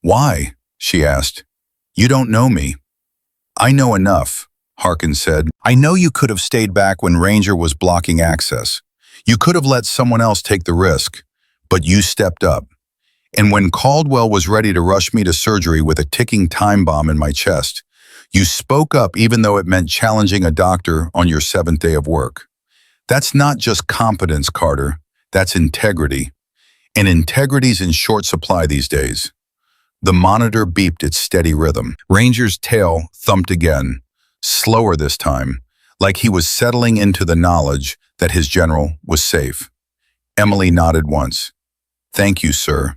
Why? She asked. You don't know me. I know enough, Harkins said. I know you could have stayed back when Ranger was blocking access. You could have let someone else take the risk, but you stepped up. And when Caldwell was ready to rush me to surgery with a ticking time bomb in my chest, you spoke up even though it meant challenging a doctor on your 7th day of work. That's not just competence, Carter. That's integrity. And integrity's in short supply these days. The monitor beeped its steady rhythm. Ranger's tail thumped again, slower this time, like he was settling into the knowledge that his general was safe. Emily nodded once. Thank you, sir.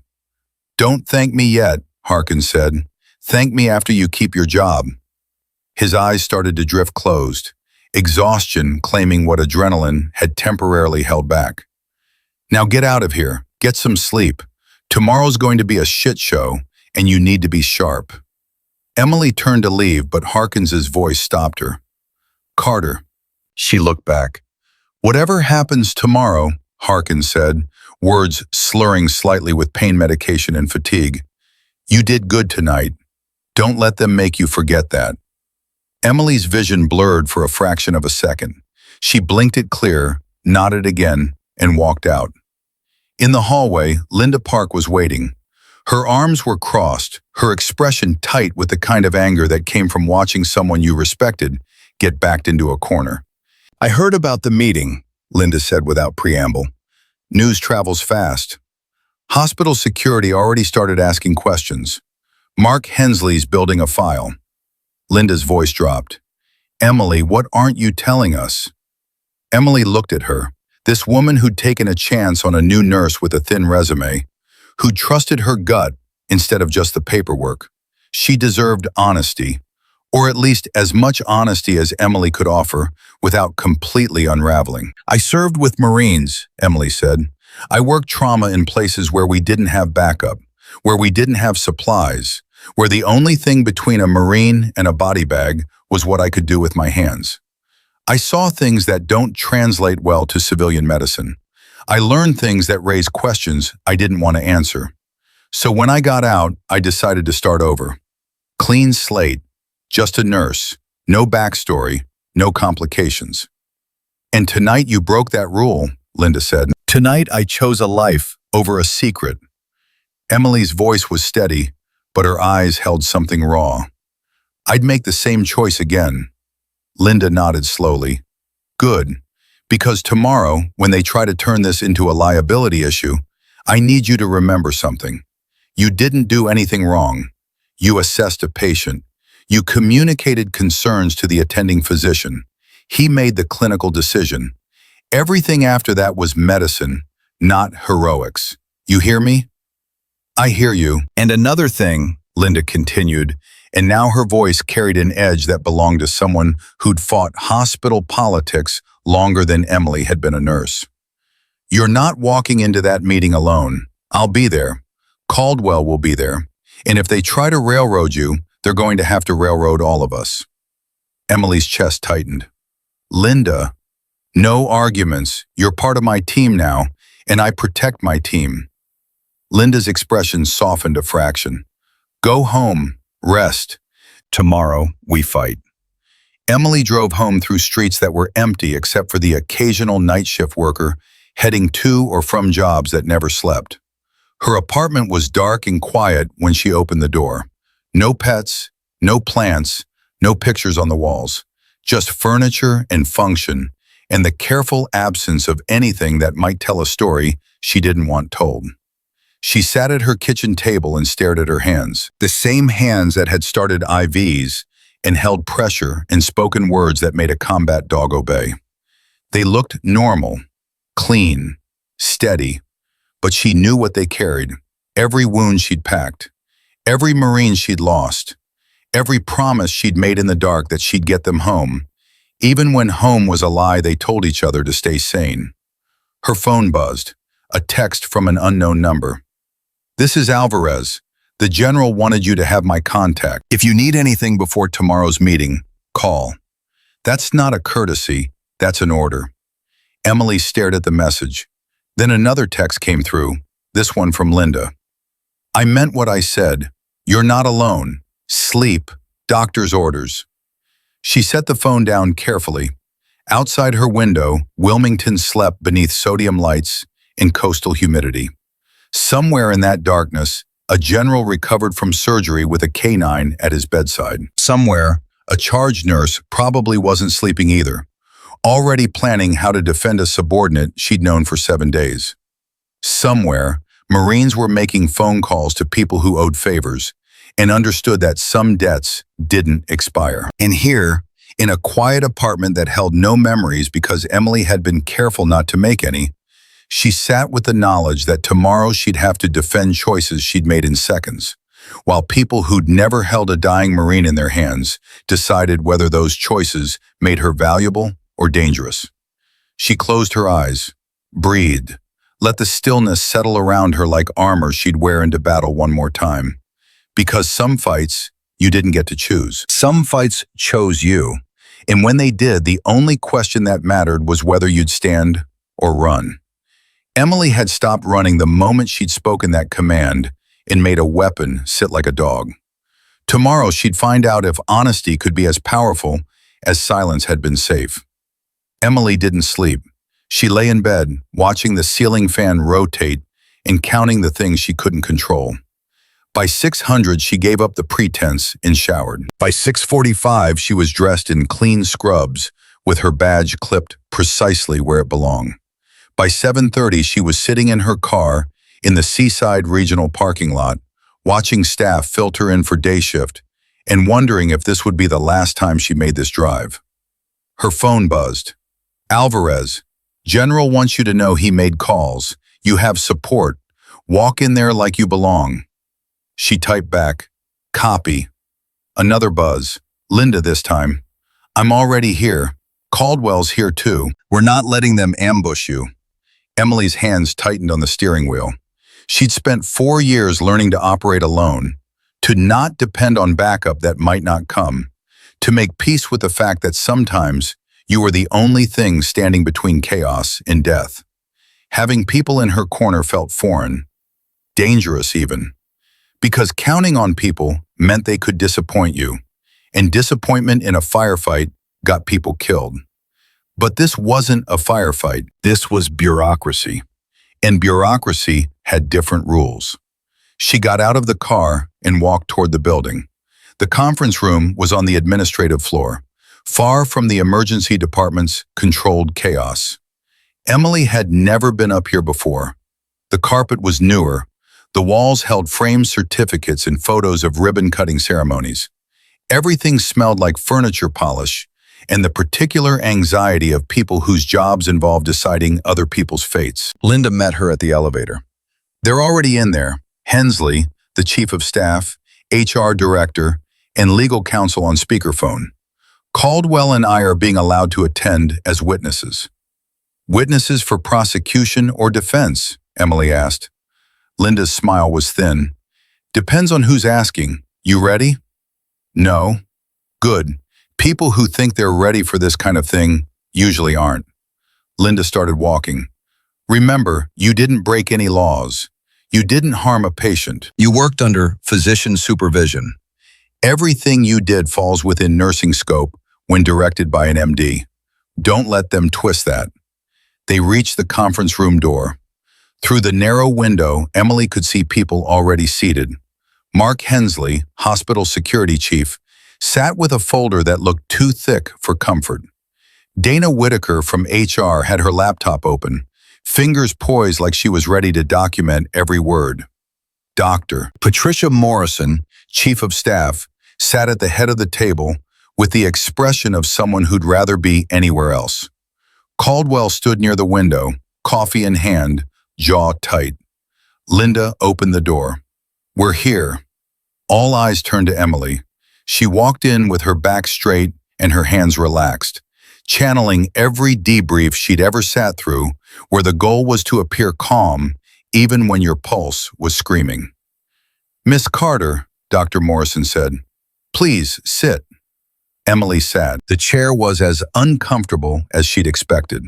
Don't thank me yet, Harkins said. Thank me after you keep your job. His eyes started to drift closed, exhaustion claiming what adrenaline had temporarily held back. Now get out of here. Get some sleep. Tomorrow's going to be a shit show, and you need to be sharp. Emily turned to leave, but Harkins's voice stopped her. Carter. She looked back. Whatever happens tomorrow, Harkins said, words slurring slightly with pain medication and fatigue. You did good tonight. Don't let them make you forget that. Emily's vision blurred for a fraction of a second. She blinked it clear, nodded again, and walked out. In the hallway, Linda Park was waiting. Her arms were crossed, her expression tight with the kind of anger that came from watching someone you respected get backed into a corner. I heard about the meeting, Linda said without preamble. News travels fast. Hospital security already started asking questions. Mark Hensley's building a file. Linda's voice dropped. Emily, what aren't you telling us? Emily looked at her, this woman who'd taken a chance on a new nurse with a thin resume, who trusted her gut instead of just the paperwork. She deserved honesty, or at least as much honesty as Emily could offer without completely unraveling. I served with Marines, Emily said. I worked trauma in places where we didn't have backup, where we didn't have supplies, where the only thing between a Marine and a body bag was what I could do with my hands. I saw things that don't translate well to civilian medicine. I learned things that raise questions I didn't want to answer. So when I got out, I decided to start over. Clean slate, just a nurse, no backstory, no complications. And tonight you broke that rule, Linda said. Tonight I chose a life over a secret. Emily's voice was steady, but her eyes held something raw. I'd make the same choice again. Linda nodded slowly. Good. Because tomorrow, when they try to turn this into a liability issue, I need you to remember something. You didn't do anything wrong. You assessed a patient. You communicated concerns to the attending physician. He made the clinical decision. Everything after that was medicine, not heroics. You hear me? I hear you. And another thing, Linda continued, and now her voice carried an edge that belonged to someone who'd fought hospital politics longer than Emily had been a nurse. You're not walking into that meeting alone. I'll be there. Caldwell will be there. And if they try to railroad you, they're going to have to railroad all of us. Emily's chest tightened. Linda, no arguments. You're part of my team now, and I protect my team. Linda's expression softened a fraction. Go home. Rest. Tomorrow, we fight. Emily drove home through streets that were empty except for the occasional night shift worker heading to or from jobs that never slept. Her apartment was dark and quiet when she opened the door. No pets, no plants, no pictures on the walls. just furniture and function, and the careful absence of anything that might tell a story she didn't want told. She sat at her kitchen table and stared at her hands, the same hands that had started IVs and held pressure and spoken words that made a combat dog obey. They looked normal, clean, steady, but she knew what they carried, every wound she'd packed, every Marine she'd lost, every promise she'd made in the dark that she'd get them home, even when home was a lie they told each other to stay sane. Her phone buzzed, a text from an unknown number. "This is Alvarez. The general wanted you to have my contact. If you need anything before tomorrow's meeting, call." That's not a courtesy, that's an order. Emily stared at the message. Then another text came through, this one from Linda. "I meant what I said. You're not alone. Sleep. Doctor's orders." She set the phone down carefully. Outside her window, Wilmington slept beneath sodium lights and coastal humidity. Somewhere in that darkness, a general recovered from surgery with a canine at his bedside. Somewhere, a charge nurse probably wasn't sleeping either, already planning how to defend a subordinate she'd known for 7 days. Somewhere, Marines were making phone calls to people who owed favors and understood that some debts didn't expire. And here, in a quiet apartment that held no memories because Emily had been careful not to make any, she sat with the knowledge that tomorrow she'd have to defend choices she'd made in seconds, while people who'd never held a dying Marine in their hands decided whether those choices made her valuable or dangerous. She closed her eyes, breathed, let the stillness settle around her like armor she'd wear into battle one more time. Because some fights, you didn't get to choose. Some fights chose you. And when they did, the only question that mattered was whether you'd stand or run. Emily had stopped running the moment she'd spoken that command and made a weapon sit like a dog. Tomorrow she'd find out if honesty could be as powerful as silence had been safe. Emily didn't sleep. She lay in bed, watching the ceiling fan rotate and counting the things she couldn't control. By 600, she gave up the pretense and showered. By 6:45, she was dressed in clean scrubs with her badge clipped precisely where it belonged. By 7:30, she was sitting in her car in the Seaside Regional parking lot, watching staff filter in for day shift and wondering if this would be the last time she made this drive. Her phone buzzed. "Alvarez, General wants you to know he made calls. You have support. Walk in there like you belong." She typed back, "Copy." Another buzz. Linda this time. "I'm already here. Caldwell's here too. We're not letting them ambush you." Emily's hands tightened on the steering wheel. She'd spent 4 years learning to operate alone, to not depend on backup that might not come, to make peace with the fact that sometimes you were the only thing standing between chaos and death. Having people in her corner felt foreign, dangerous even. Because counting on people meant they could disappoint you, and disappointment in a firefight got people killed. But this wasn't a firefight, this was bureaucracy. And bureaucracy had different rules. She got out of the car and walked toward the building. The conference room was on the administrative floor, far from the emergency department's controlled chaos. Emily had never been up here before. The carpet was newer. The walls held framed certificates and photos of ribbon-cutting ceremonies. Everything smelled like furniture polish and the particular anxiety of people whose jobs involved deciding other people's fates. Linda met her at the elevator. They're already in there. Hensley, the chief of staff, HR director, and legal counsel on speakerphone. Caldwell and I are being allowed to attend as witnesses. "Witnesses for prosecution or defense?" Emily asked. Linda's smile was thin. "Depends on who's asking. You ready?" "No." "Good. People who think they're ready for this kind of thing usually aren't." Linda started walking. "Remember, you didn't break any laws. You didn't harm a patient. You worked under physician supervision. Everything you did falls within nursing scope when directed by an MD. Don't let them twist that." They reached the conference room door. Through the narrow window, Emily could see people already seated. Mark Hensley, hospital security chief, sat with a folder that looked too thick for comfort. Dana Whitaker from HR had her laptop open, fingers poised like she was ready to document every word. Dr. Patricia Morrison, Chief of Staff, sat at the head of the table with the expression of someone who'd rather be anywhere else. Caldwell stood near the window, coffee in hand, jaw tight. Linda opened the door. "We're here." All eyes turned to Emily. She walked in with her back straight and her hands relaxed, channeling every debrief she'd ever sat through, where the goal was to appear calm even when your pulse was screaming. "Miss Carter," Dr. Morrison said, "please sit." Emily sat. The chair was as uncomfortable as she'd expected.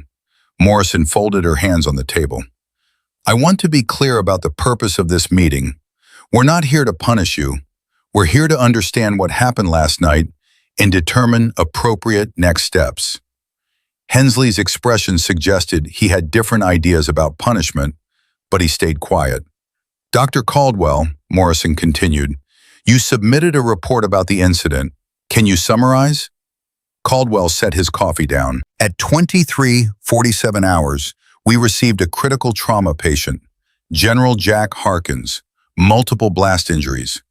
Morrison folded her hands on the table. "I want to be clear about the purpose of this meeting. We're not here to punish you. We're here to understand what happened last night and determine appropriate next steps." Hensley's expression suggested he had different ideas about punishment, but he stayed quiet. "Dr. Caldwell," Morrison continued, "you submitted a report about the incident. Can you summarize?" Caldwell set his coffee down. "At 23:47 hours, we received a critical trauma patient, General Jack Harkins, multiple blast injuries.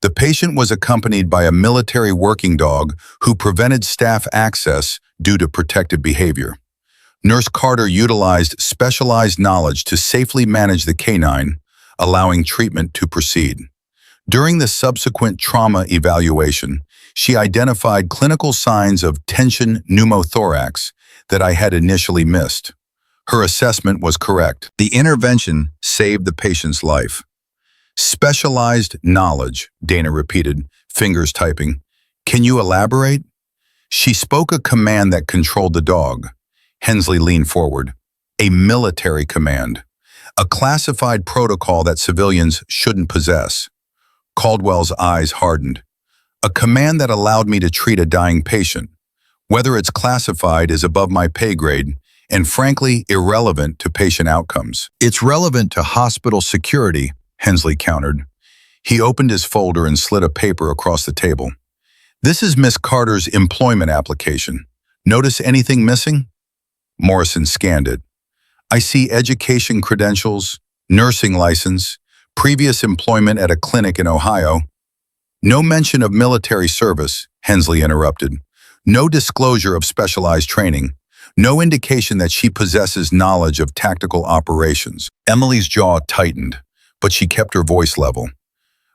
The patient was accompanied by a military working dog who prevented staff access due to protective behavior. Nurse Carter utilized specialized knowledge to safely manage the canine, allowing treatment to proceed. During the subsequent trauma evaluation, she identified clinical signs of tension pneumothorax that I had initially missed. Her assessment was correct. The intervention saved the patient's life." "Specialized knowledge," Dana repeated, fingers typing. "Can you elaborate?" "She spoke a command that controlled the dog." Hensley leaned forward. "A military command. A classified protocol that civilians shouldn't possess." Caldwell's eyes hardened. "A command that allowed me to treat a dying patient. Whether it's classified is above my pay grade and frankly irrelevant to patient outcomes." "It's relevant to hospital security," Hensley countered. He opened his folder and slid a paper across the table. "This is Miss Carter's employment application. Notice anything missing?" Morrison scanned it. "I see education credentials, nursing license, previous employment at a clinic in Ohio." "No mention of military service," Hensley interrupted. "No disclosure of specialized training. No indication that she possesses knowledge of tactical operations." Emily's jaw tightened, but she kept her voice level.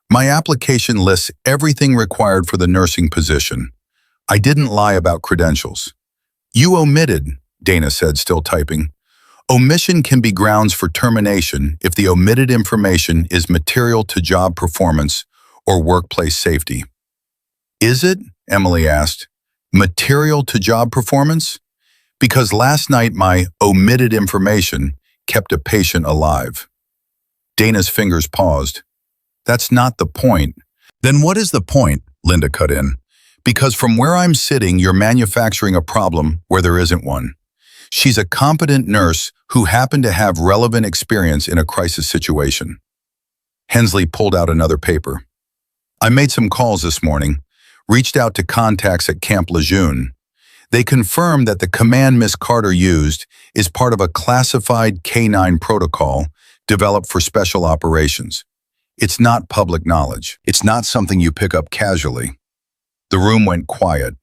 "My application lists everything required for the nursing position. I didn't lie about credentials." "You omitted," Dana said, still typing. "Omission can be grounds for termination if the omitted information is material to job performance or workplace safety." "Is it?" Emily asked. "Material to job performance?" "Because last night my omitted information kept a patient alive." Dana's fingers paused. "That's not the point." "Then what is the point?" Linda cut in. "Because from where I'm sitting, you're manufacturing a problem where there isn't one. She's a competent nurse who happened to have relevant experience in a crisis situation." Hensley pulled out another paper. "I made some calls this morning, reached out to contacts at Camp Lejeune. They confirmed that the command Miss Carter used is part of a classified K9 protocol developed for special operations. It's not public knowledge. It's not something you pick up casually." The room went quiet.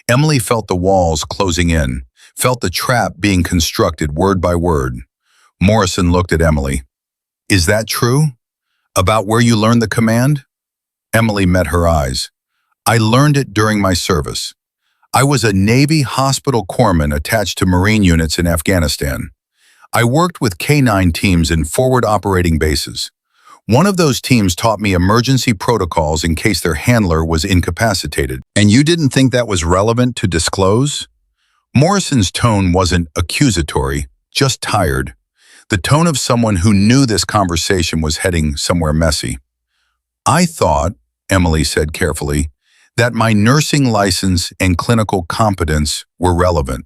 Emily felt the walls closing in, felt the trap being constructed word by word. Morrison looked at Emily. "Is that true? About where you learned the command?" Emily met her eyes. "I learned it during my service. I was a Navy hospital corpsman attached to Marine units in Afghanistan. I worked with K9 teams in forward operating bases. One of those teams taught me emergency protocols in case their handler was incapacitated." "And you didn't think that was relevant to disclose?" Morrison's tone wasn't accusatory, just tired. The tone of someone who knew this conversation was heading somewhere messy. "I thought," Emily said carefully, "that my nursing license and clinical competence were relevant.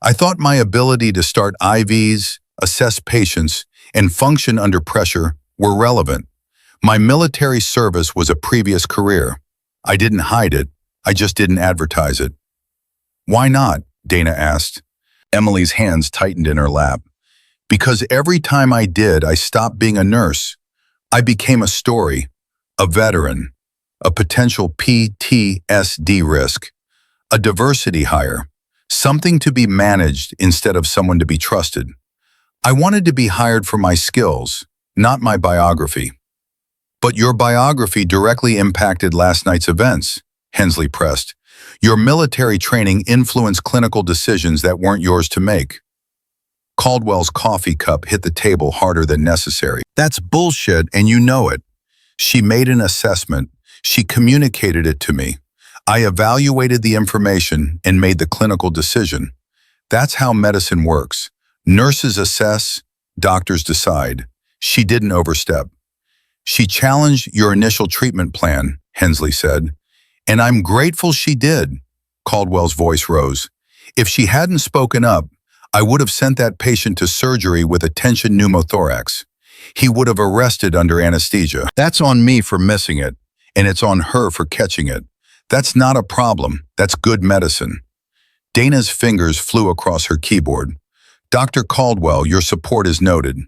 I thought my ability to start IVs, assess patients, and function under pressure were relevant. My military service was a previous career. I didn't hide it. I just didn't advertise it." "Why not?" Dana asked. Emily's hands tightened in her lap. "Because every time I did, I stopped being a nurse. I became a story, a veteran, a potential PTSD risk, a diversity hire, something to be managed instead of someone to be trusted. I wanted to be hired for my skills, not my biography." "But your biography directly impacted last night's events," Hensley pressed. "Your military training influenced clinical decisions that weren't yours to make." Caldwell's coffee cup hit the table harder than necessary. "That's bullshit, and you know it. She made an assessment. She communicated it to me. I evaluated the information and made the clinical decision. That's how medicine works. Nurses assess, doctors decide. She didn't overstep." "She challenged your initial treatment plan," Hensley said. "And I'm grateful she did." Caldwell's voice rose. "If she hadn't spoken up, I would have sent that patient to surgery with a tension pneumothorax. He would have arrested under anesthesia. That's on me for missing it, and it's on her for catching it. That's not a problem. That's good medicine." Dana's fingers flew across her keyboard. "Dr. Caldwell, your support is noted.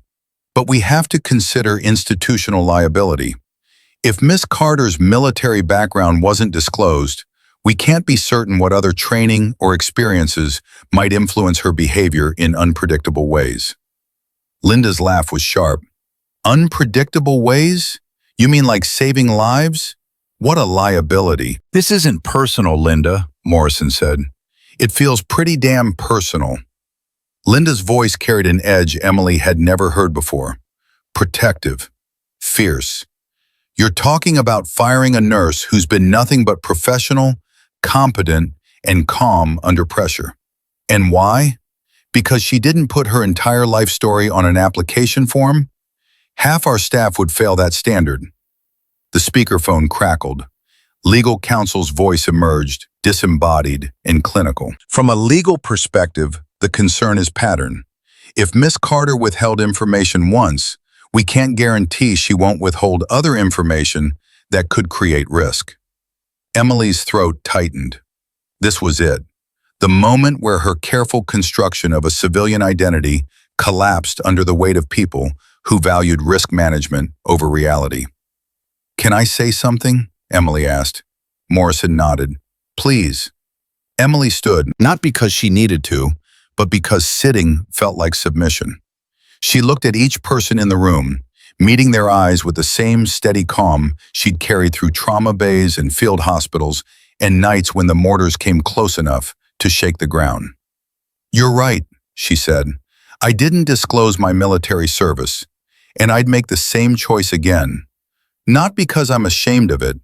But we have to consider institutional liability. If Miss Carter's military background wasn't disclosed, we can't be certain what other training or experiences might influence her behavior in unpredictable ways." Linda's laugh was sharp. "Unpredictable ways? You mean like saving lives? What a liability." "This isn't personal, Linda," Morrison said. "It feels pretty damn personal." Linda's voice carried an edge Emily had never heard before. Protective. Fierce. "You're talking about firing a nurse who's been nothing but professional, competent, and calm under pressure. And why? Because she didn't put her entire life story on an application form? Half our staff would fail that standard." The speakerphone crackled. Legal counsel's voice emerged, disembodied and clinical. "From a legal perspective, the concern is pattern. If Miss Carter withheld information once, we can't guarantee she won't withhold other information that could create risk." Emily's throat tightened. This was it. The moment where her careful construction of a civilian identity collapsed under the weight of people who valued risk management over reality. "Can I say something?" Emily asked. Morrison nodded. "Please." Emily stood, not because she needed to, but because sitting felt like submission. She looked at each person in the room, meeting their eyes with the same steady calm she'd carried through trauma bays and field hospitals and nights when the mortars came close enough to shake the ground. "You're right," she said. "I didn't disclose my military service, and I'd make the same choice again. Not because I'm ashamed of it,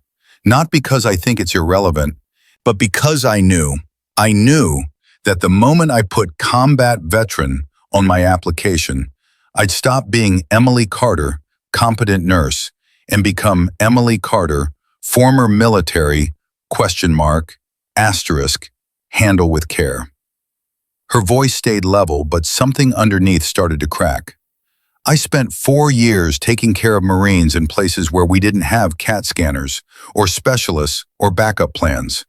not because I think it's irrelevant, but because I knew that the moment I put combat veteran on my application, I'd stop being Emily Carter, competent nurse, and become Emily Carter, former military, ? Handle with care." Her voice stayed level, but something underneath started to crack. "I spent 4 years taking care of Marines in places where we didn't have CAT scanners, or specialists, or backup plans.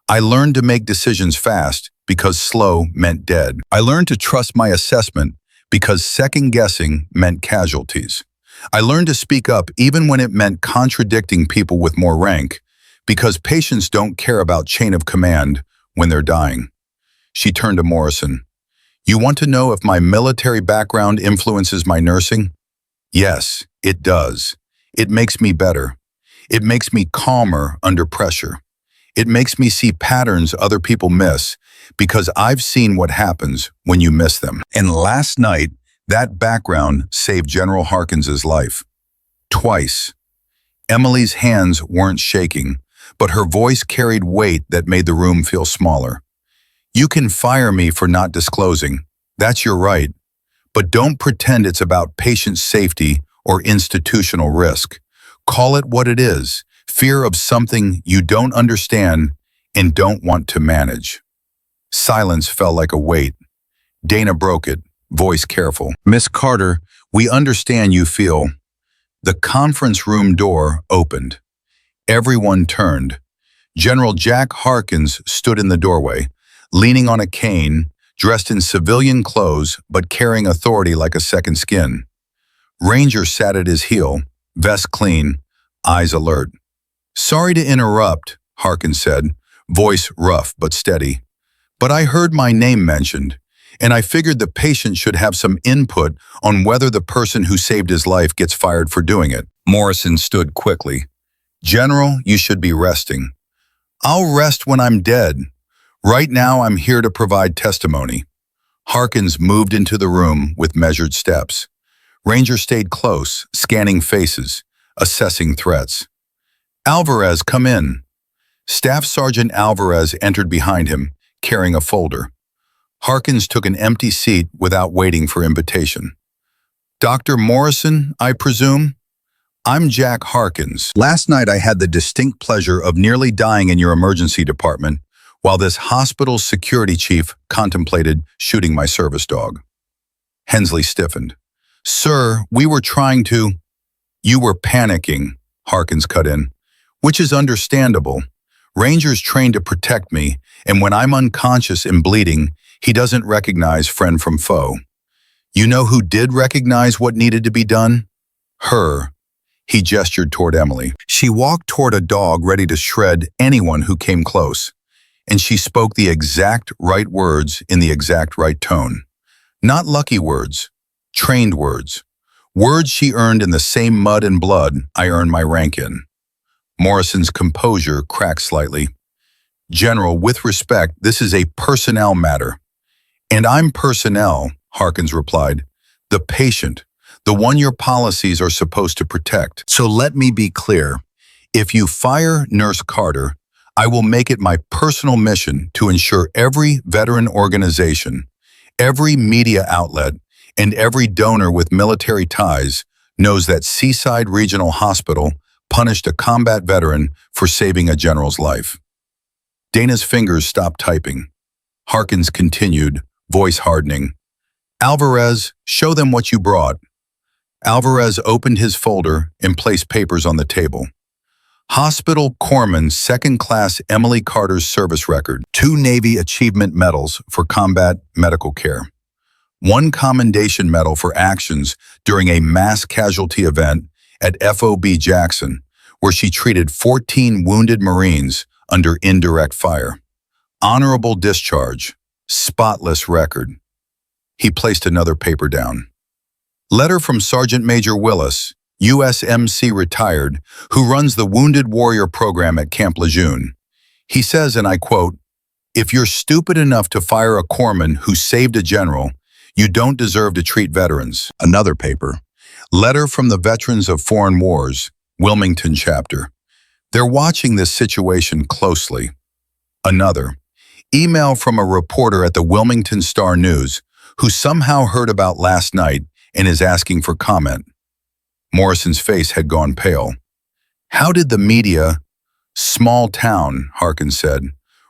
I learned to make decisions fast because slow meant dead. I learned to trust my assessment because second-guessing meant casualties. I learned to speak up even when it meant contradicting people with more rank, because patients don't care about chain of command when they're dying." She turned to Morrison. "You want to know if my military background influences my nursing? Yes, it does. It makes me better. It makes me calmer under pressure. It makes me see patterns other people miss, because I've seen what happens when you miss them. And last night, that background saved General Harkins's life. Twice." Emily's hands weren't shaking, but her voice carried weight that made the room feel smaller. "You can fire me for not disclosing. That's your right. But don't pretend it's about patient safety or institutional risk. Call it what it is, fear of something you don't understand and don't want to manage." Silence fell like a weight. Dana broke it, voice careful. "Miss Carter, we understand you feel." The conference room door opened. Everyone turned. General Jack Harkins stood in the doorway, leaning on a cane, dressed in civilian clothes but carrying authority like a second skin. Ranger sat at his heel, vest clean, eyes alert. "Sorry to interrupt," Harkins said, voice rough but steady. "But I heard my name mentioned, and I figured the patient should have some input on whether the person who saved his life gets fired for doing it." Morrison stood quickly. "General, you should be resting." "I'll rest when I'm dead. Right now I'm here to provide testimony." Harkins moved into the room with measured steps. Ranger stayed close, scanning faces, assessing threats. "Alvarez, come in." Staff Sergeant Alvarez entered behind him, carrying a folder. Harkins took an empty seat without waiting for invitation. "Dr. Morrison, I presume?" "I'm Jack Harkins. Last night I had the distinct pleasure of nearly dying in your emergency department while this hospital's security chief contemplated shooting my service dog." Hensley stiffened. "Sir, we were trying to—" "You were panicking," Harkins cut in, "which is understandable. Ranger's trained to protect me, and when I'm unconscious and bleeding, he doesn't recognize friend from foe. You know who did recognize what needed to be done? Her." He gestured toward Emily. "She walked toward a dog ready to shred anyone who came close, and she spoke the exact right words in the exact right tone. Not lucky words, trained words. Words she earned in the same mud and blood I earned my rank in." Morrison's composure cracked slightly. "General, with respect, this is a personnel matter." "And I'm personnel," Harkins replied. "The patient, the one your policies are supposed to protect. So let me be clear. If you fire Nurse Carter, I will make it my personal mission to ensure every veteran organization, every media outlet, and every donor with military ties knows that Seaside Regional Hospital punished a combat veteran for saving a general's life." Dana's fingers stopped typing. Harkins continued, voice hardening. "Alvarez, show them what you brought." Alvarez opened his folder and placed papers on the table. Hospital Corpsman Second Class Emily Carter's service record, 2 Navy Achievement Medals for combat medical care, 1 Commendation Medal for actions during a mass casualty event at FOB Jackson, where she treated 14 wounded Marines under indirect fire. Honorable discharge, spotless record. He placed another paper down. Letter from Sergeant Major Willis, USMC retired, who runs the Wounded Warrior program at Camp Lejeune. He says, and I quote, "If you're stupid enough to fire a corpsman who saved a general, you don't deserve to treat veterans." Another paper. Letter from the Veterans of Foreign Wars, Wilmington chapter. "They're watching this situation closely." Another. Email from a reporter at the Wilmington Star-News who somehow heard about last night and is asking for comment. Morrison's face had gone pale. "How did the media—" "Small town," Harkins said.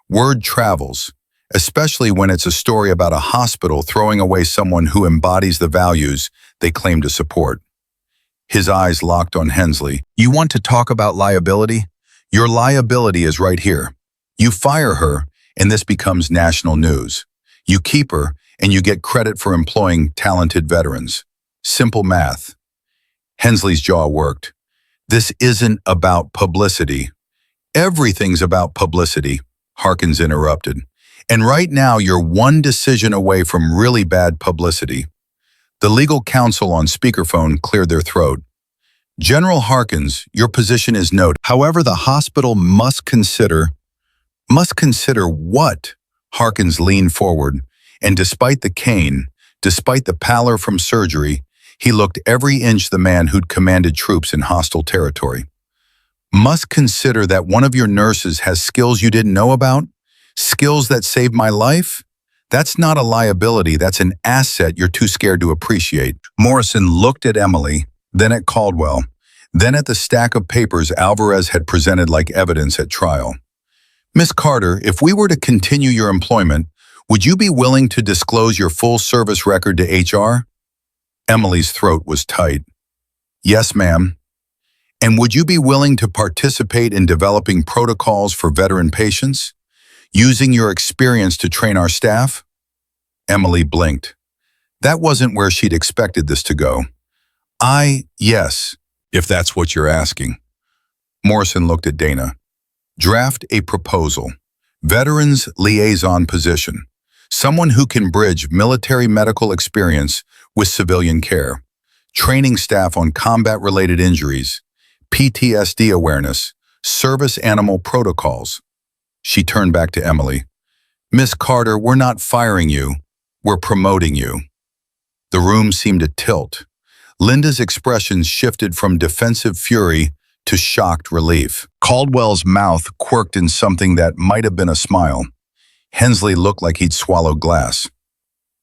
"Word travels, especially when it's a story about a hospital throwing away someone who embodies the values they claim to support." His eyes locked on Hensley. "You want to talk about liability? Your liability is right here. You fire her, and this becomes national news. You keep her, and you get credit for employing talented veterans. Simple math." Hensley's jaw worked. "This isn't about publicity." "Everything's about publicity," Harkins interrupted. "And right now you're one decision away from really bad publicity." The legal counsel on speakerphone cleared their throat. "General Harkins, your position is noted. However, the hospital must consider—" "Must consider what?" Harkins leaned forward, and despite the cane, despite the pallor from surgery, he looked every inch the man who'd commanded troops in hostile territory. "Must consider that one of your nurses has skills you didn't know about? Skills that saved my life? That's not a liability, that's an asset you're too scared to appreciate." Morrison looked at Emily, then at Caldwell, then at the stack of papers Alvarez had presented like evidence at trial. "Miss Carter, if we were to continue your employment, would you be willing to disclose your full service record to HR?" Emily's throat was tight. "Yes, ma'am." And would you be willing to participate in developing protocols for veteran patients, using your experience to train our staff? Emily blinked. That wasn't where she'd expected this to go. Yes, if that's what you're asking. Morrison looked at Dana. Draft a proposal. Veterans liaison position. Someone who can bridge military medical experience with civilian care. Training staff on combat-related injuries, PTSD awareness, service animal protocols. She turned back to Emily. Miss Carter, we're not firing you. We're promoting you. The room seemed to tilt. Linda's expression shifted from defensive fury to shocked relief. Caldwell's mouth quirked in something that might have been a smile. Hensley looked like he'd swallowed glass.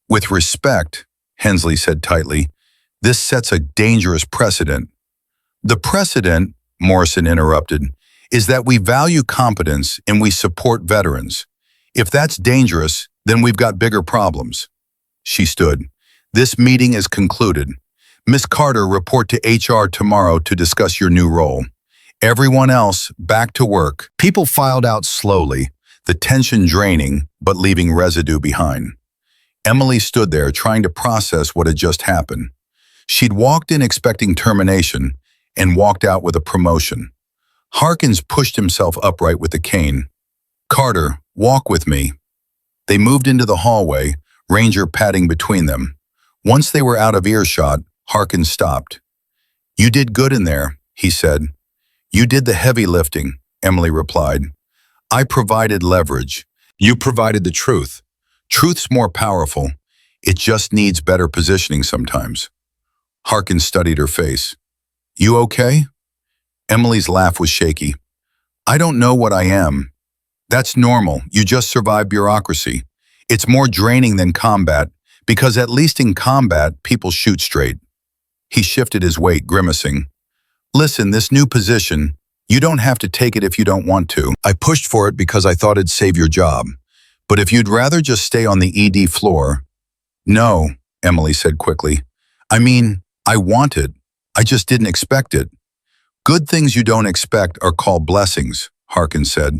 With respect, Hensley said tightly, this sets a dangerous precedent. The precedent, Morrison interrupted, is that we value competence and we support veterans. If that's dangerous, then we've got bigger problems. She stood. This meeting is concluded. Miss Carter, report to HR tomorrow to discuss your new role. Everyone else, back to work. People filed out slowly, the tension draining, but leaving residue behind. Emily stood there trying to process what had just happened. She'd walked in expecting termination and walked out with a promotion. Harkins pushed himself upright with the cane. Carter, walk with me. They moved into the hallway, Ranger padding between them. Once they were out of earshot, Harkins stopped. You did good in there, he said. You did the heavy lifting, Emily replied. I provided leverage. You provided the truth. Truth's more powerful. It just needs better positioning sometimes. Harkins studied her face. You okay? Emily's laugh was shaky. I don't know what I am. That's normal. You just survive bureaucracy. It's more draining than combat, because at least in combat, people shoot straight. He shifted his weight, grimacing. Listen, this new position, you don't have to take it if you don't want to. I pushed for it because I thought it'd save your job. But if you'd rather just stay on the ED floor... No, Emily said quickly. I mean, I want it. I just didn't expect it. Good things you don't expect are called blessings, Harkins said.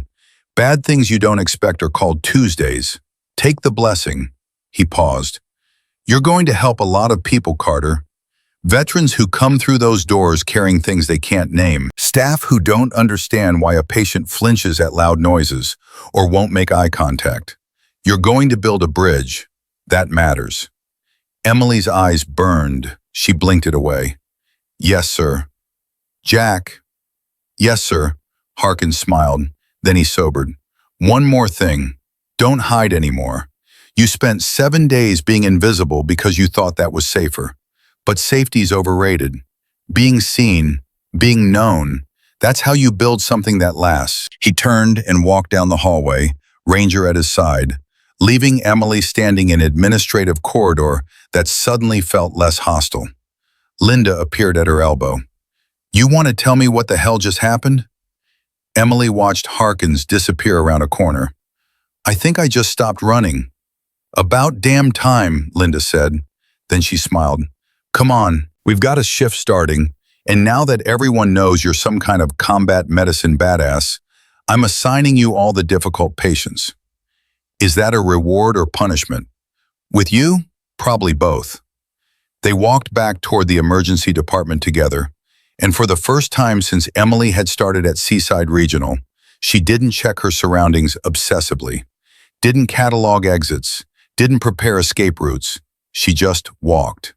Bad things you don't expect are called Tuesdays. Take the blessing. He paused. You're going to help a lot of people, Carter. Veterans who come through those doors carrying things they can't name. Staff who don't understand why a patient flinches at loud noises or won't make eye contact. You're going to build a bridge. That matters. Emily's eyes burned. She blinked it away. Yes, sir. Jack. Yes, sir. Harkins smiled. Then he sobered. One more thing. Don't hide anymore. You spent 7 days being invisible because you thought that was safer. But safety's overrated. Being seen, being known, that's how you build something that lasts. He turned and walked down the hallway, Ranger at his side, leaving Emily standing in an administrative corridor that suddenly felt less hostile. Linda appeared at her elbow. You want to tell me what the hell just happened? Emily watched Harkins disappear around a corner. I think I just stopped running. About damn time, Linda said. Then she smiled. Come on, we've got a shift starting, and now that everyone knows you're some kind of combat medicine badass, I'm assigning you all the difficult patients. Is that a reward or punishment? With you, probably both. They walked back toward the emergency department together, and for the first time since Emily had started at Seaside Regional, she didn't check her surroundings obsessively, didn't catalog exits, didn't prepare escape routes. She just walked.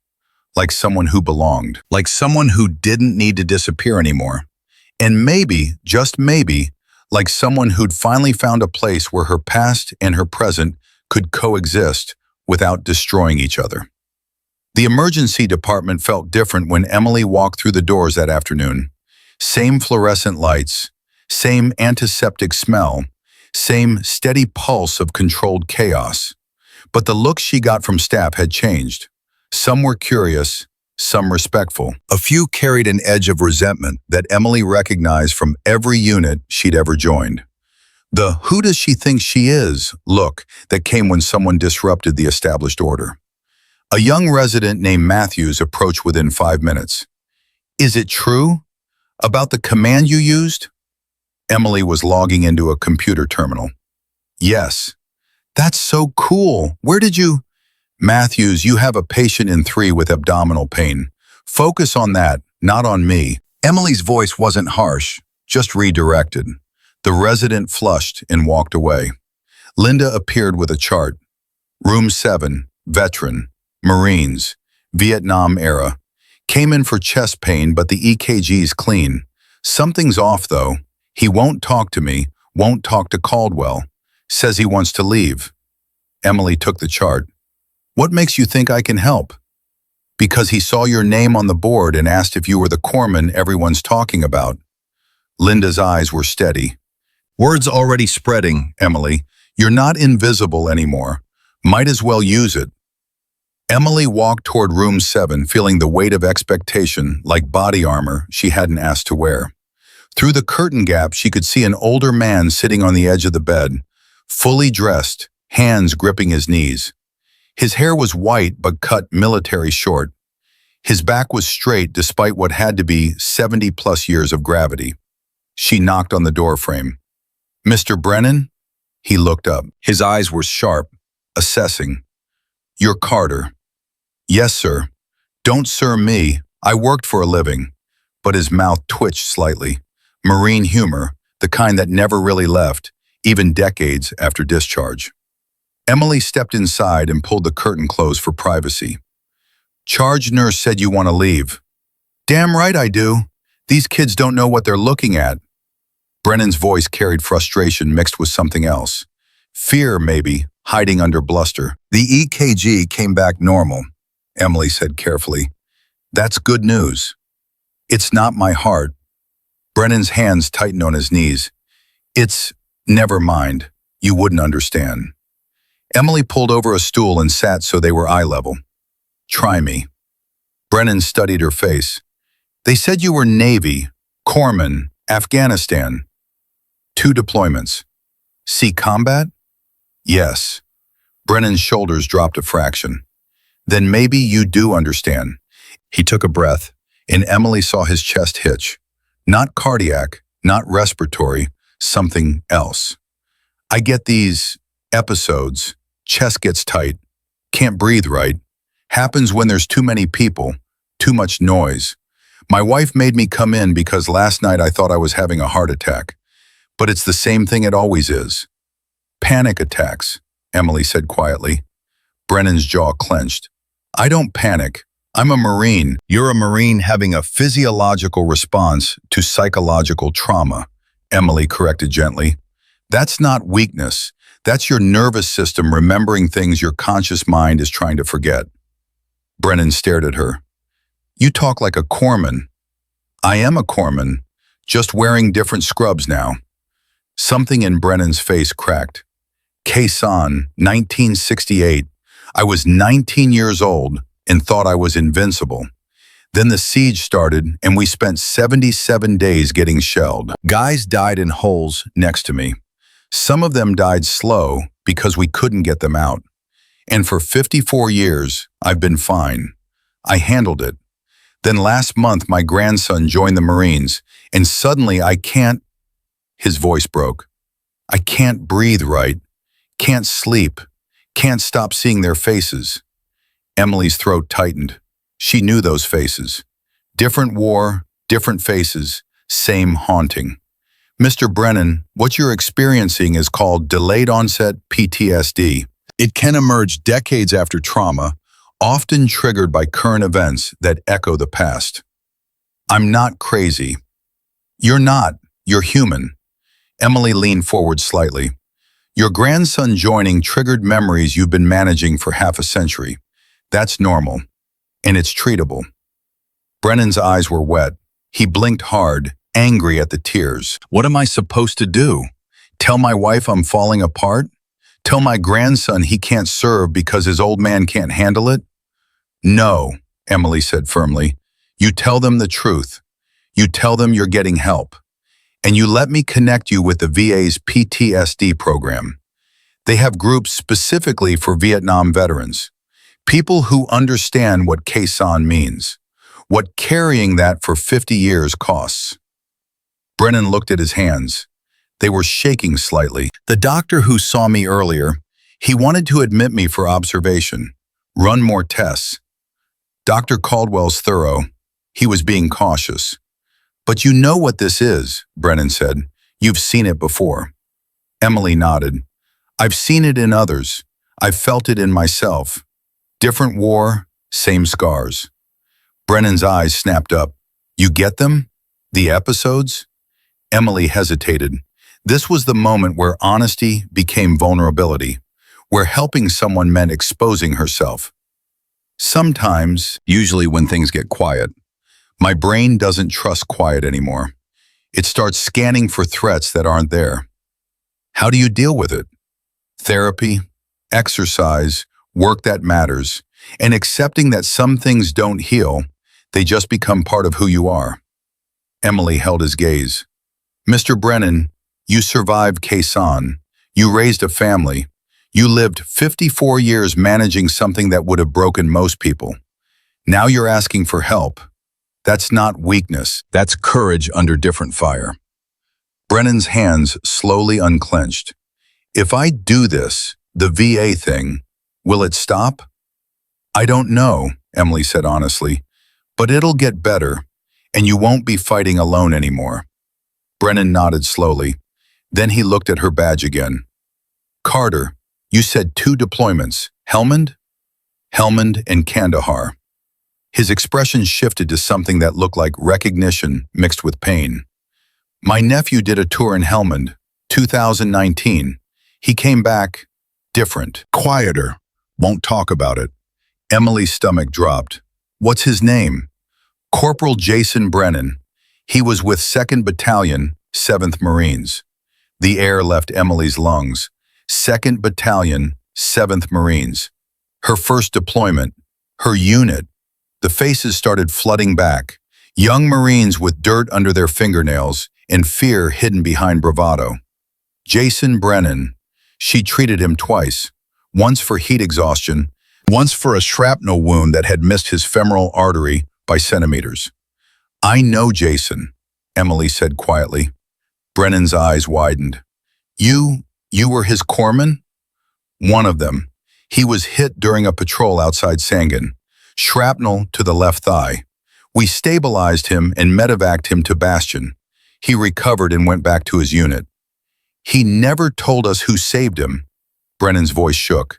Like someone who belonged, like someone who didn't need to disappear anymore. And maybe, just maybe, like someone who'd finally found a place where her past and her present could coexist without destroying each other. The emergency department felt different when Emily walked through the doors that afternoon. Same fluorescent lights, same antiseptic smell, same steady pulse of controlled chaos. But the looks she got from staff had changed. Some were curious, some respectful. A few carried an edge of resentment that Emily recognized from every unit she'd ever joined. The "who does she think she is" look that came when someone disrupted the established order. A young resident named Matthews approached within 5 minutes. Is it true? About the command you used? Emily was logging into a computer terminal. Yes. That's so cool. Where did you? Matthews, you have a patient in 3 with abdominal pain. Focus on that, not on me. Emily's voice wasn't harsh, just redirected. The resident flushed and walked away. Linda appeared with a chart. Room 7, veteran, Marines, Vietnam era. Came in for chest pain, but the EKG's clean. Something's off, though. He won't talk to me, won't talk to Caldwell. Says he wants to leave. Emily took the chart. What makes you think I can help? Because he saw your name on the board and asked if you were the corpsman everyone's talking about. Linda's eyes were steady. Word's already spreading, Emily. You're not invisible anymore. Might as well use it. Emily walked toward room 7, feeling the weight of expectation like body armor she hadn't asked to wear. Through the curtain gap, she could see an older man sitting on the edge of the bed, fully dressed, hands gripping his knees. His hair was white but cut military short. His back was straight despite what had to be 70-plus years of gravity. She knocked on the doorframe. Mr. Brennan? He looked up. His eyes were sharp, assessing. You're Carter. Yes, sir. Don't sir me. I worked for a living. But his mouth twitched slightly. Marine humor, the kind that never really left, even decades after discharge. Emily stepped inside and pulled the curtain closed for privacy. Charge nurse said you want to leave. Damn right I do. These kids don't know what they're looking at. Brennan's voice carried frustration mixed with something else. Fear, maybe, hiding under bluster. The EKG came back normal, Emily said carefully. That's good news. It's not my heart. Brennan's hands tightened on his knees. It's, never mind, you wouldn't understand. Emily pulled over a stool and sat so they were eye level. Try me. Brennan studied her face. They said you were Navy, corpsman, Afghanistan. 2 deployments. Sea combat? Yes. Brennan's shoulders dropped a fraction. Then maybe you do understand. He took a breath, and Emily saw his chest hitch. Not cardiac, not respiratory, something else. I get these episodes. Chest gets tight. Can't breathe right. Happens when there's too many people, too much noise. My wife made me come in because last night I thought I was having a heart attack. But it's the same thing it always is. Panic attacks, Emily said quietly. Brennan's jaw clenched. I don't panic. I'm a Marine. You're a Marine having a physiological response to psychological trauma, Emily corrected gently. That's not weakness. That's your nervous system remembering things your conscious mind is trying to forget. Brennan stared at her. You talk like a corpsman. I am a corpsman, just wearing different scrubs now. Something in Brennan's face cracked. Quezon, 1968. I was 19 years old and thought I was invincible. Then the siege started and we spent 77 days getting shelled. Guys died in holes next to me. Some of them died slow because we couldn't get them out. And for 54 years, I've been fine. I handled it. Then last month, my grandson joined the Marines, and suddenly I can't. His voice broke. I can't breathe right, can't sleep, can't stop seeing their faces. Emily's throat tightened. She knew those faces. Different war, different faces, same haunting. Mr. Brennan, what you're experiencing is called delayed onset PTSD. It can emerge decades after trauma, often triggered by current events that echo the past. I'm not crazy. You're not. You're human. Emily leaned forward slightly. Your grandson joining triggered memories you've been managing for half a century. That's normal, and it's treatable. Brennan's eyes were wet. He blinked hard, angry at the tears. What am I supposed to do? Tell my wife I'm falling apart? Tell my grandson he can't serve because his old man can't handle it? No, Emily said firmly. You tell them the truth. You tell them you're getting help. And you let me connect you with the VA's PTSD program. They have groups specifically for Vietnam veterans. People who understand what Quezon means, what carrying that for 50 years costs. Brennan looked at his hands. They were shaking slightly. The doctor who saw me earlier, he wanted to admit me for observation, run more tests. Dr. Caldwell's thorough. He was being cautious. But you know what this is, Brennan said. You've seen it before. Emily nodded. I've seen it in others. I've felt it in myself. Different war, same scars. Brennan's eyes snapped up. You get them? The episodes? Emily hesitated. This was the moment where honesty became vulnerability, where helping someone meant exposing herself. Sometimes, usually when things get quiet, my brain doesn't trust quiet anymore. It starts scanning for threats that aren't there. How do you deal with it? Therapy, exercise, work that matters, and accepting that some things don't heal, they just become part of who you are. Emily held his gaze. Mr. Brennan, you survived Khe-Sanh. You raised a family. You lived 54 years managing something that would have broken most people. Now you're asking for help. That's not weakness. That's courage under different fire. Brennan's hands slowly unclenched. If I do this, the VA thing, will it stop? I don't know, Emily said honestly, but it'll get better, and you won't be fighting alone anymore. Brennan nodded slowly. Then he looked at her badge again. Carter, you said 2 deployments, Helmand? Helmand and Kandahar. His expression shifted to something that looked like recognition mixed with pain. My nephew did a tour in Helmand, 2019. He came back different, quieter, won't talk about it. Emily's stomach dropped. What's his name? Corporal Jason Brennan. He was with 2nd Battalion, 7th Marines. The air left Emily's lungs. 2nd Battalion, 7th Marines. Her first deployment, her unit. The faces started flooding back. Young Marines with dirt under their fingernails and fear hidden behind bravado. Jason Brennan. She treated him twice. Once for heat exhaustion, once for a shrapnel wound that had missed his femoral artery by centimeters. I know Jason, Emily said quietly. Brennan's eyes widened. You were his corpsman? One of them. He was hit during a patrol outside Sangin. Shrapnel to the left thigh. We stabilized him and medevaced him to Bastion. He recovered and went back to his unit. He never told us who saved him. Brennan's voice shook.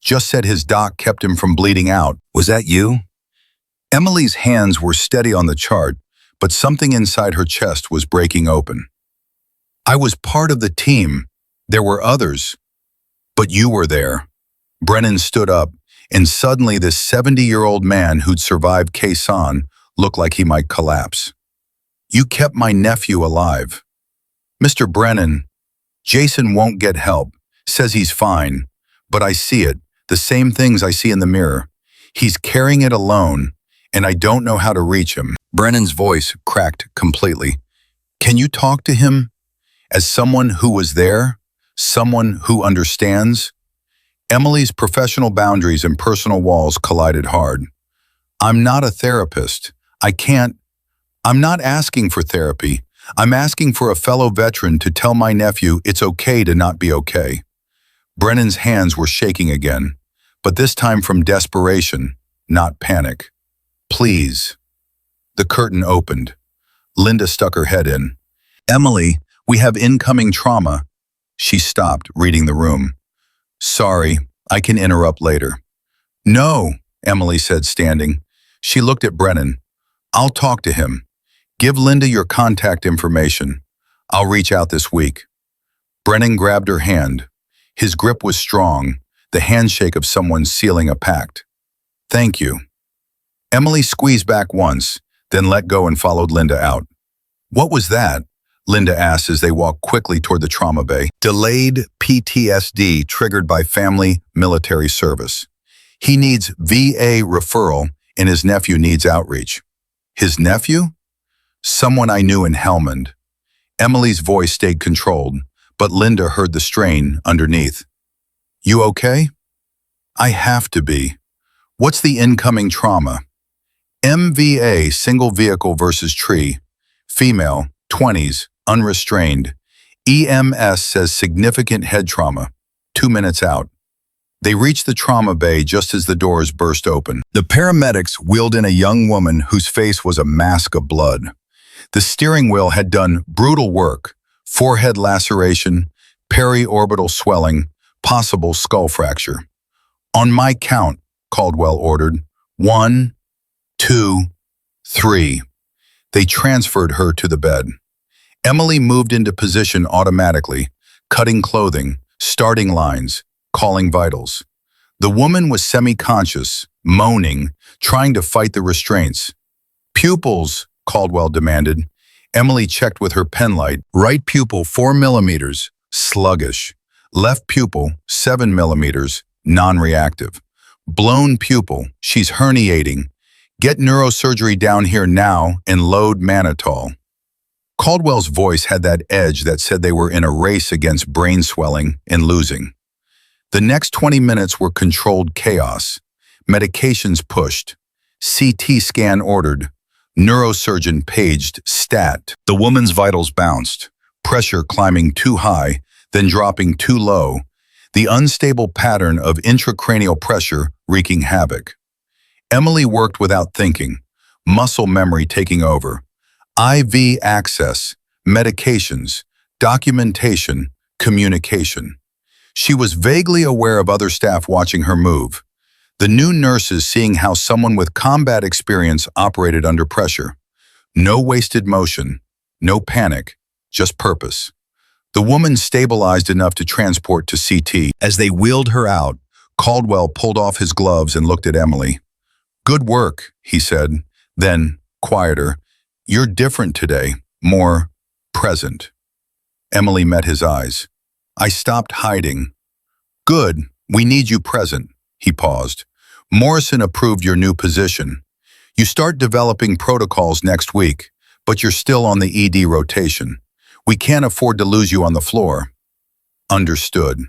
Just said his doc kept him from bleeding out. Was that you? Emily's hands were steady on the chart, but something inside her chest was breaking open. I was part of the team. There were others. But you were there. Brennan stood up, and suddenly this 70-year-old man who'd survived Khe-Sanh looked like he might collapse. You kept my nephew alive. Mr. Brennan, Jason won't get help, says he's fine, but I see it, the same things I see in the mirror. He's carrying it alone, and I don't know how to reach him. Brennan's voice cracked completely. Can you talk to him? As someone who was there? Someone who understands? Emily's professional boundaries and personal walls collided hard. I'm not a therapist. I'm not asking for therapy. I'm asking for a fellow veteran to tell my nephew it's okay to not be okay. Brennan's hands were shaking again, but this time from desperation, not panic. Please. The curtain opened. Linda stuck her head in. Emily, we have incoming trauma. She stopped, reading the room. Sorry, I can interrupt later. No, Emily said, standing. She looked at Brennan. I'll talk to him. Give Linda your contact information. I'll reach out this week. Brennan grabbed her hand. His grip was strong, the handshake of someone sealing a pact. Thank you. Emily squeezed back once, then let go and followed Linda out. What was that? Linda asked as they walked quickly toward the trauma bay. Delayed PTSD triggered by family military service. He needs VA referral and his nephew needs outreach. His nephew? Someone I knew in Helmand. Emily's voice stayed controlled, but Linda heard the strain underneath. You okay? I have to be. What's the incoming trauma? MVA, single vehicle versus tree. Female, 20s, unrestrained. EMS says significant head trauma. 2 minutes out. They reached the trauma bay just as the doors burst open. The paramedics wheeled in a young woman whose face was a mask of blood. The steering wheel had done brutal work: forehead laceration, periorbital swelling, possible skull fracture. "On my count," Caldwell ordered. 1, 2, 3. They transferred her to the bed. Emily moved into position automatically, cutting clothing, starting lines, calling vitals. The woman was semi-conscious, moaning, trying to fight the restraints. "Pupils," Caldwell demanded. Emily checked with her penlight. Right pupil 4 millimeters, sluggish. Left pupil 7 millimeters, non-reactive. Blown pupil, she's herniating. Get neurosurgery down here now and load mannitol. Caldwell's voice had that edge that said they were in a race against brain swelling and losing. The next 20 minutes were controlled chaos. Medications pushed. CT scan ordered. Neurosurgeon paged stat. The woman's vitals bounced. Pressure climbing too high, then dropping too low. The unstable pattern of intracranial pressure wreaking havoc. Emily worked without thinking, muscle memory taking over. IV access, medications, documentation, communication. She was vaguely aware of other staff watching her move. The new nurses seeing how someone with combat experience operated under pressure. No wasted motion, no panic, just purpose. The woman stabilized enough to transport to CT. As they wheeled her out, Caldwell pulled off his gloves and looked at Emily. "Good work," he said. Then, quieter, "You're different today, more present." Emily met his eyes. "I stopped hiding." "Good, we need you present." He paused. "Morrison approved your new position. You start developing protocols next week, but you're still on the ED rotation. We can't afford to lose you on the floor." "Understood."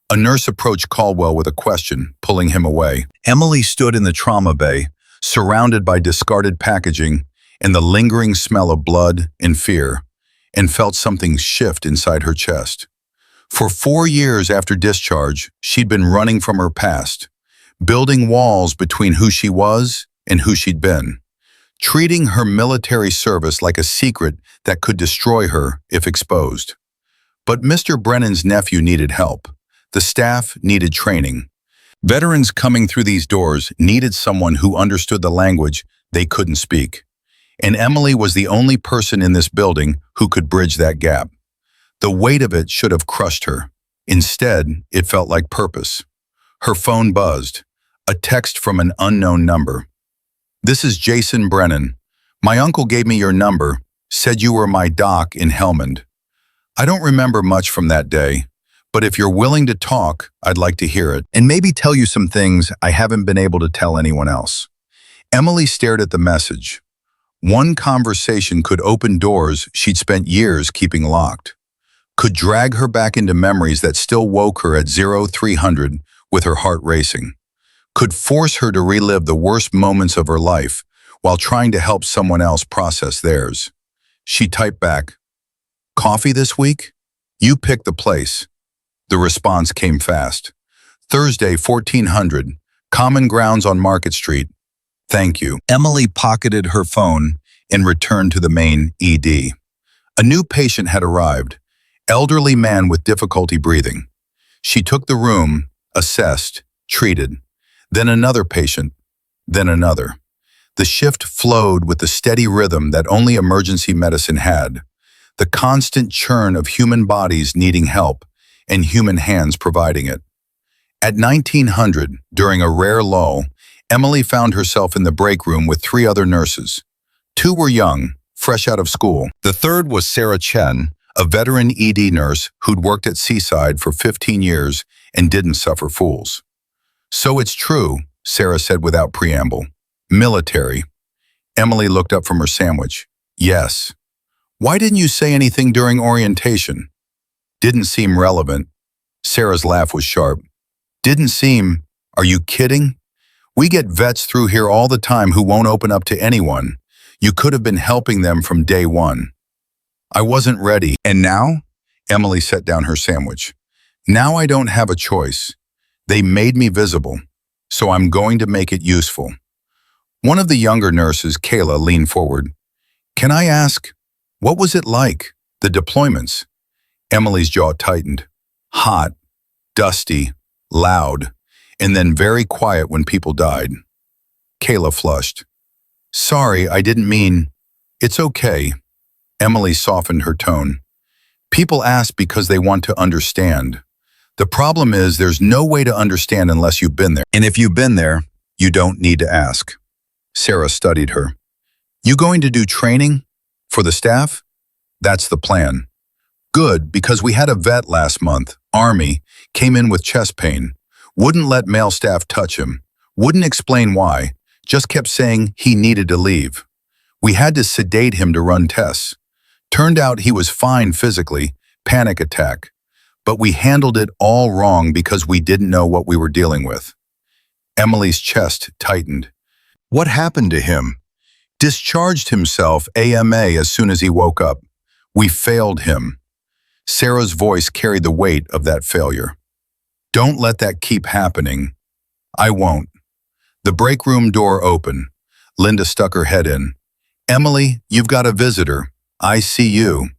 A nurse approached Caldwell with a question, pulling him away. Emily stood in the trauma bay, surrounded by discarded packaging and the lingering smell of blood and fear, and felt something shift inside her chest. For 4 years after discharge, she'd been running from her past, building walls between who she was and who she'd been, treating her military service like a secret that could destroy her if exposed. But Mr. Brennan's nephew needed help. The staff needed training. Veterans coming through these doors needed someone who understood the language they couldn't speak. And Emily was the only person in this building who could bridge that gap. The weight of it should have crushed her. Instead, it felt like purpose. Her phone buzzed. A text from an unknown number. "This is Jason Brennan. My uncle gave me your number, said you were my doc in Helmand. I don't remember much from that day, but if you're willing to talk, I'd like to hear it, and maybe tell you some things I haven't been able to tell anyone else." Emily stared at the message. One conversation could open doors she'd spent years keeping locked. Could drag her back into memories that still woke her at 0300 with her heart racing. Could force her to relive the worst moments of her life while trying to help someone else process theirs. She typed back, "Coffee this week? You pick the place." The response came fast. "Thursday, 1400, Common Grounds on Market Street. Thank you." Emily pocketed her phone and returned to the main ED. A new patient had arrived, elderly man with difficulty breathing. She took the room, assessed, treated. Then another patient, then another. The shift flowed with the steady rhythm that only emergency medicine had, the constant churn of human bodies needing help and human hands providing it. At 1900, during a rare lull, Emily found herself in the break room with 3 other nurses. 2 were young, fresh out of school. The third was Sarah Chen, a veteran ED nurse who'd worked at Seaside for 15 years and didn't suffer fools. "So it's true," Sarah said without preamble. "Military." Emily looked up from her sandwich. "Yes." "Why didn't you say anything during orientation?" "Didn't seem relevant." Sarah's laugh was sharp. "Didn't seem? Are you kidding? We get vets through here all the time who won't open up to anyone. You could have been helping them from day one." I wasn't ready. And now? Emily set down her sandwich. Now I don't have a choice. They made me visible, so I'm going to make it useful. One of the younger nurses, Kayla, leaned forward. Can I ask, what was it like, the deployments? Emily's jaw tightened. Hot, dusty, loud, and then very quiet when people died. Kayla flushed. Sorry, I didn't mean. It's okay. Emily softened her tone. People ask because they want to understand. The problem is there's no way to understand unless you've been there. And if you've been there, you don't need to ask. Sarah studied her. You going to do training? For the staff? That's the plan. Good, because we had a vet last month, Army, came in with chest pain. Wouldn't let male staff touch him. Wouldn't explain why. Just kept saying he needed to leave. We had to sedate him to run tests. Turned out he was fine physically, panic attack. But we handled it all wrong because we didn't know what we were dealing with. Emily's chest tightened. What happened to him? Discharged himself AMA as soon as he woke up. We failed him. Sarah's voice carried the weight of that failure. Don't let that keep happening. I won't. The break room door opened. Linda stuck her head in. Emily, you've got a visitor. I see you.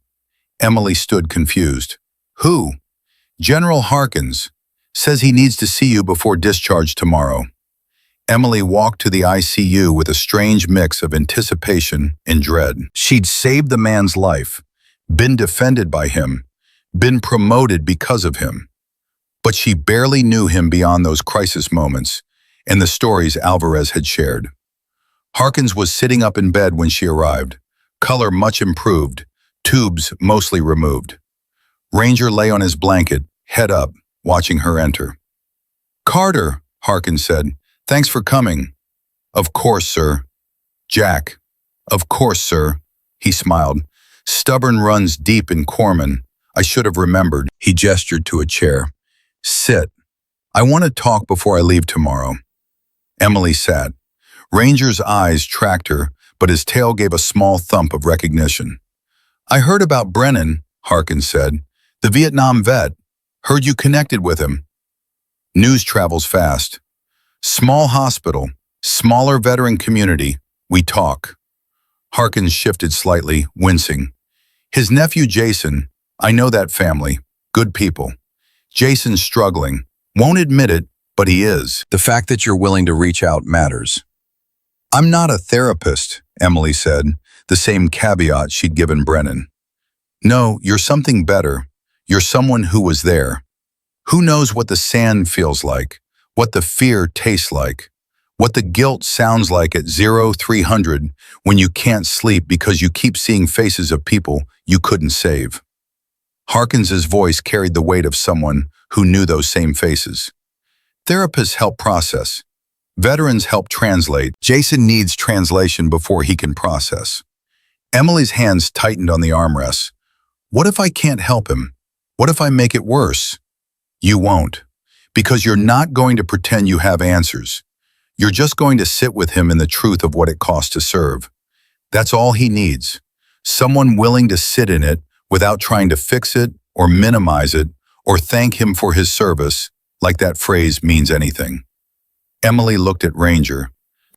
Emily stood confused. Who? General Harkins. Says he needs to see you before discharge tomorrow. Emily walked to the ICU with a strange mix of anticipation and dread. She'd saved the man's life, been defended by him, been promoted because of him. But she barely knew him beyond those crisis moments and the stories Alvarez had shared. Harkins was sitting up in bed when she arrived, color much improved, tubes mostly removed. Ranger lay on his blanket, head up, watching her enter. Carter, Harkins said, thanks for coming. Of course, sir. Jack. Of course, sir. He smiled. Stubborn runs deep in Corman. I should have remembered. He gestured to a chair. Sit. I want to talk before I leave tomorrow. Emily sat. Ranger's eyes tracked her, but his tail gave a small thump of recognition. I heard about Brennan, Harkins said. The Vietnam vet. Heard you connected with him. News travels fast. Small hospital, smaller veteran community. We talk. Harkins shifted slightly, wincing. His nephew Jason, I know that family. Good people. Jason's struggling. Won't admit it, but he is. The fact that you're willing to reach out matters. I'm not a therapist, Emily said, the same caveat she'd given Brennan. No, you're something better. You're someone who was there. Who knows what the sand feels like, what the fear tastes like, what the guilt sounds like at 0300 when you can't sleep because you keep seeing faces of people you couldn't save. Harkins's voice carried the weight of someone who knew those same faces. Therapists help process. Veterans help translate. Jason needs translation before he can process. Emily's hands tightened on the armrests. What if I can't help him? What if I make it worse? You won't, because you're not going to pretend you have answers. You're just going to sit with him in the truth of what it costs to serve. That's all he needs. Someone willing to sit in it without trying to fix it or minimize it or thank him for his service, like that phrase means anything. Emily looked at Ranger.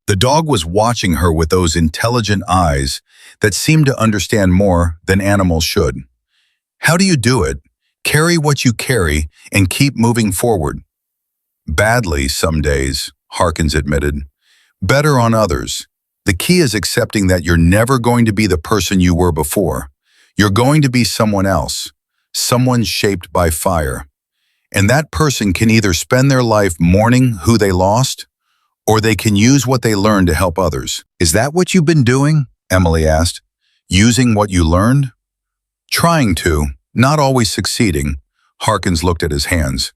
The dog was watching her with those intelligent eyes that seemed to understand more than animals should. How do you do it? Carry what you carry and keep moving forward. Badly some days, Harkins admitted. Better on others. The key is accepting that you're never going to be the person you were before. You're going to be someone else, someone shaped by fire. And that person can either spend their life mourning who they lost, or they can use what they learned to help others. Is that what you've been doing? Emily asked. Using what you learned? Trying to, not always succeeding. Harkins looked at his hands.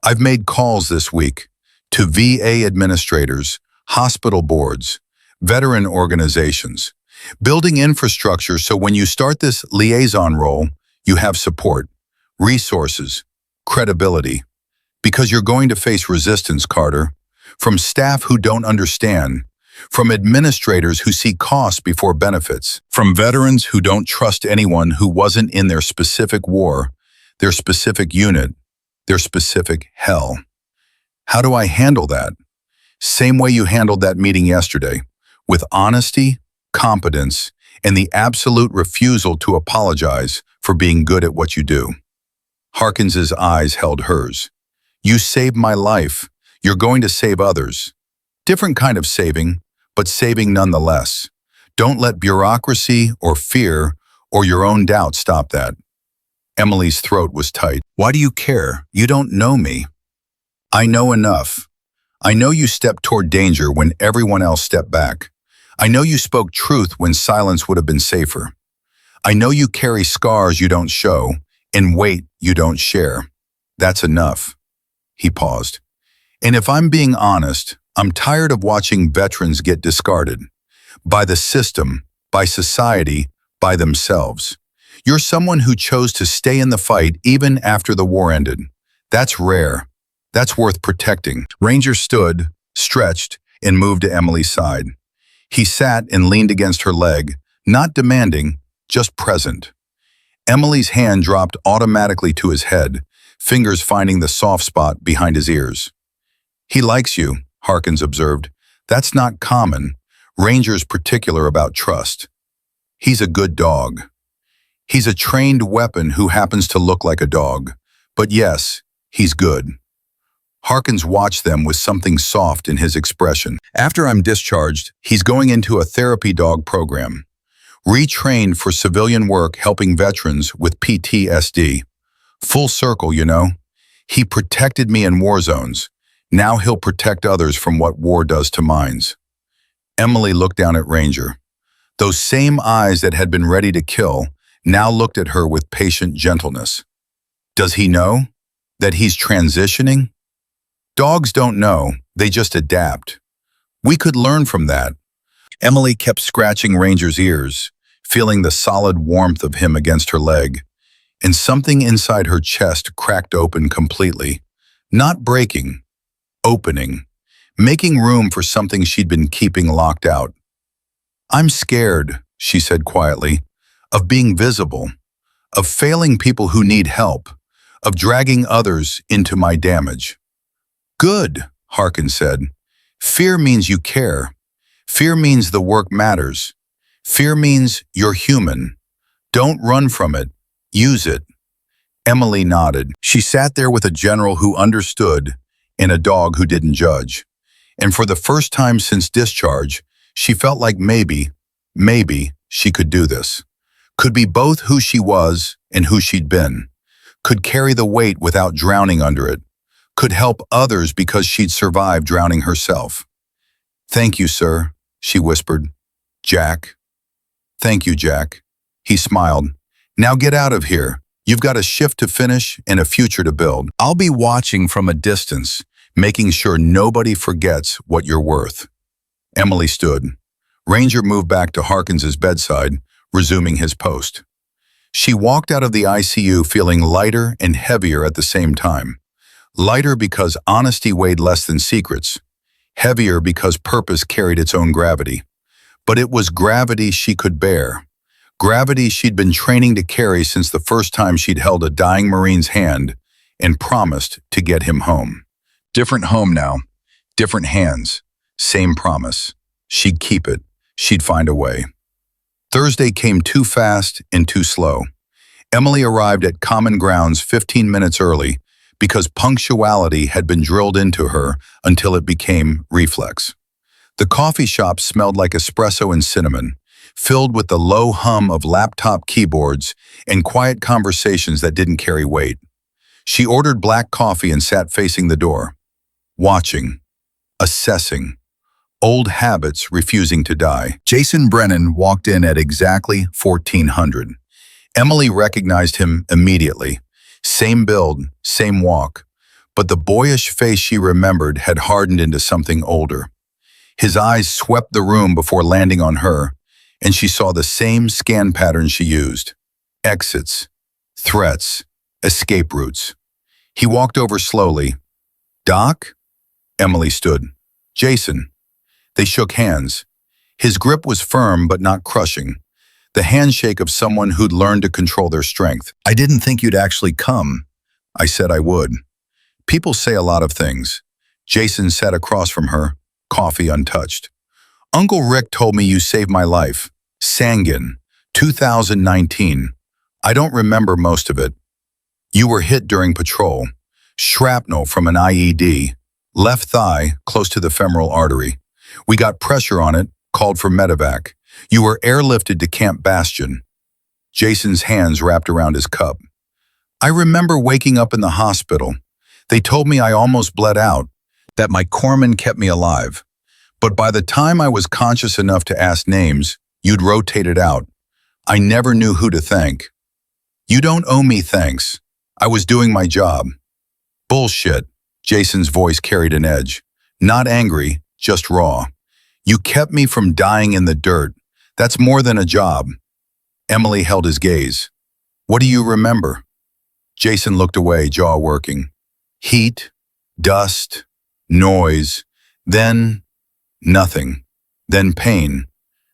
I've made calls this week to VA administrators, hospital boards, veteran organizations, building infrastructure so when you start this liaison role, you have support, resources, credibility. Because you're going to face resistance, Carter, from staff who don't understand. from administrators who see costs before benefits, from veterans who don't trust anyone who wasn't in their specific war, their specific unit, their specific hell. How do I handle that? Same way you handled that meeting yesterday, with honesty, competence, and the absolute refusal to apologize for being good at what you do. Harkins's eyes held hers. You saved my life. You're going to save others. Different kind of saving, but saving nonetheless. Don't let bureaucracy or fear or your own doubt stop that. Emily's throat was tight. Why do you care? You don't know me. I know enough. I know you stepped toward danger when everyone else stepped back. I know you spoke truth when silence would have been safer. I know you carry scars you don't show and weight you don't share. That's enough. He paused. And if I'm being honest, I'm tired of watching veterans get discarded. By the system, by society, by themselves. You're someone who chose to stay in the fight even after the war ended. That's rare. That's worth protecting. Ranger stood, stretched, and moved to Emily's side. He sat and leaned against her leg, not demanding, just present. Emily's hand dropped automatically to his head, fingers finding the soft spot behind his ears. He likes you, Harkins observed. That's not common. Ranger's particular about trust. He's a good dog. He's a trained weapon who happens to look like a dog. But yes, he's good. Harkins watched them with something soft in his expression. After I'm discharged, he's going into a therapy dog program. Retrained for civilian work helping veterans with PTSD. Full circle, you know. He protected me in war zones. Now he'll protect others from what war does to minds. Emily looked down at Ranger. Those same eyes that had been ready to kill now looked at her with patient gentleness. Does he know that he's transitioning? Dogs don't know, they just adapt. We could learn from that. Emily kept scratching Ranger's ears, feeling the solid warmth of him against her leg, and something inside her chest cracked open completely. Not breaking, opening, making room for something she'd been keeping locked out. I'm scared, she said quietly, of being visible, of failing people who need help, of dragging others into my damage. Good, Harkins said. Fear means you care. Fear means the work matters. Fear means you're human. Don't run from it. Use it. Emily nodded. She sat there with a general who understood and a dog who didn't judge. And for the first time since discharge, she felt like maybe she could do this. Could be both who she was and who she'd been. Could carry the weight without drowning under it. Could help others because she'd survived drowning herself. Thank you, sir, she whispered. Jack. Thank you, Jack. He smiled. Now get out of here. You've got a shift to finish and a future to build. I'll be watching from a distance, making sure nobody forgets what you're worth. Emily stood. Ranger moved back to Harkins's bedside, resuming his post. She walked out of the ICU feeling lighter and heavier at the same time. Lighter because honesty weighed less than secrets. Heavier because purpose carried its own gravity. But it was gravity she could bear. Gravity she'd been training to carry since the first time she'd held a dying Marine's hand and promised to get him home. Different home now. Different hands. Same promise. She'd keep it. She'd find a way. Thursday came too fast and too slow. Emily arrived at Common Grounds 15 minutes early because punctuality had been drilled into her until it became reflex. The coffee shop smelled like espresso and cinnamon, filled with the low hum of laptop keyboards and quiet conversations that didn't carry weight. She ordered black coffee and sat facing the door, watching, assessing, old habits refusing to die. Jason Brennan walked in at exactly 1400. Emily recognized him immediately. Same build, same walk, but the boyish face she remembered had hardened into something older. His eyes swept the room before landing on her, and she saw the same scan pattern she used. Exits, threats, escape routes. He walked over slowly. Doc? Emily stood. Jason. They shook hands. His grip was firm but not crushing, the handshake of someone who'd learned to control their strength. "I didn't think you'd actually come." I said I would. People say a lot of things. Jason sat across from her, coffee untouched. "Uncle Rick told me you saved my life. Sangin, 2019. I don't remember most of it. You were hit during patrol. Shrapnel from an IED. Left thigh, close to the femoral artery. We got pressure on it, called for medevac. You were airlifted to Camp Bastion." Jason's hands wrapped around his cup. "I remember waking up in the hospital. They told me I almost bled out, that my corpsman kept me alive. But by the time I was conscious enough to ask names, you'd rotated out. I never knew who to thank." "You don't owe me thanks. I was doing my job." "Bullshit." Jason's voice carried an edge. Not angry, just raw. "You kept me from dying in the dirt. That's more than a job." Emily held his gaze. "What do you remember?" Jason looked away, jaw working. "Heat, dust, noise, then nothing, then pain,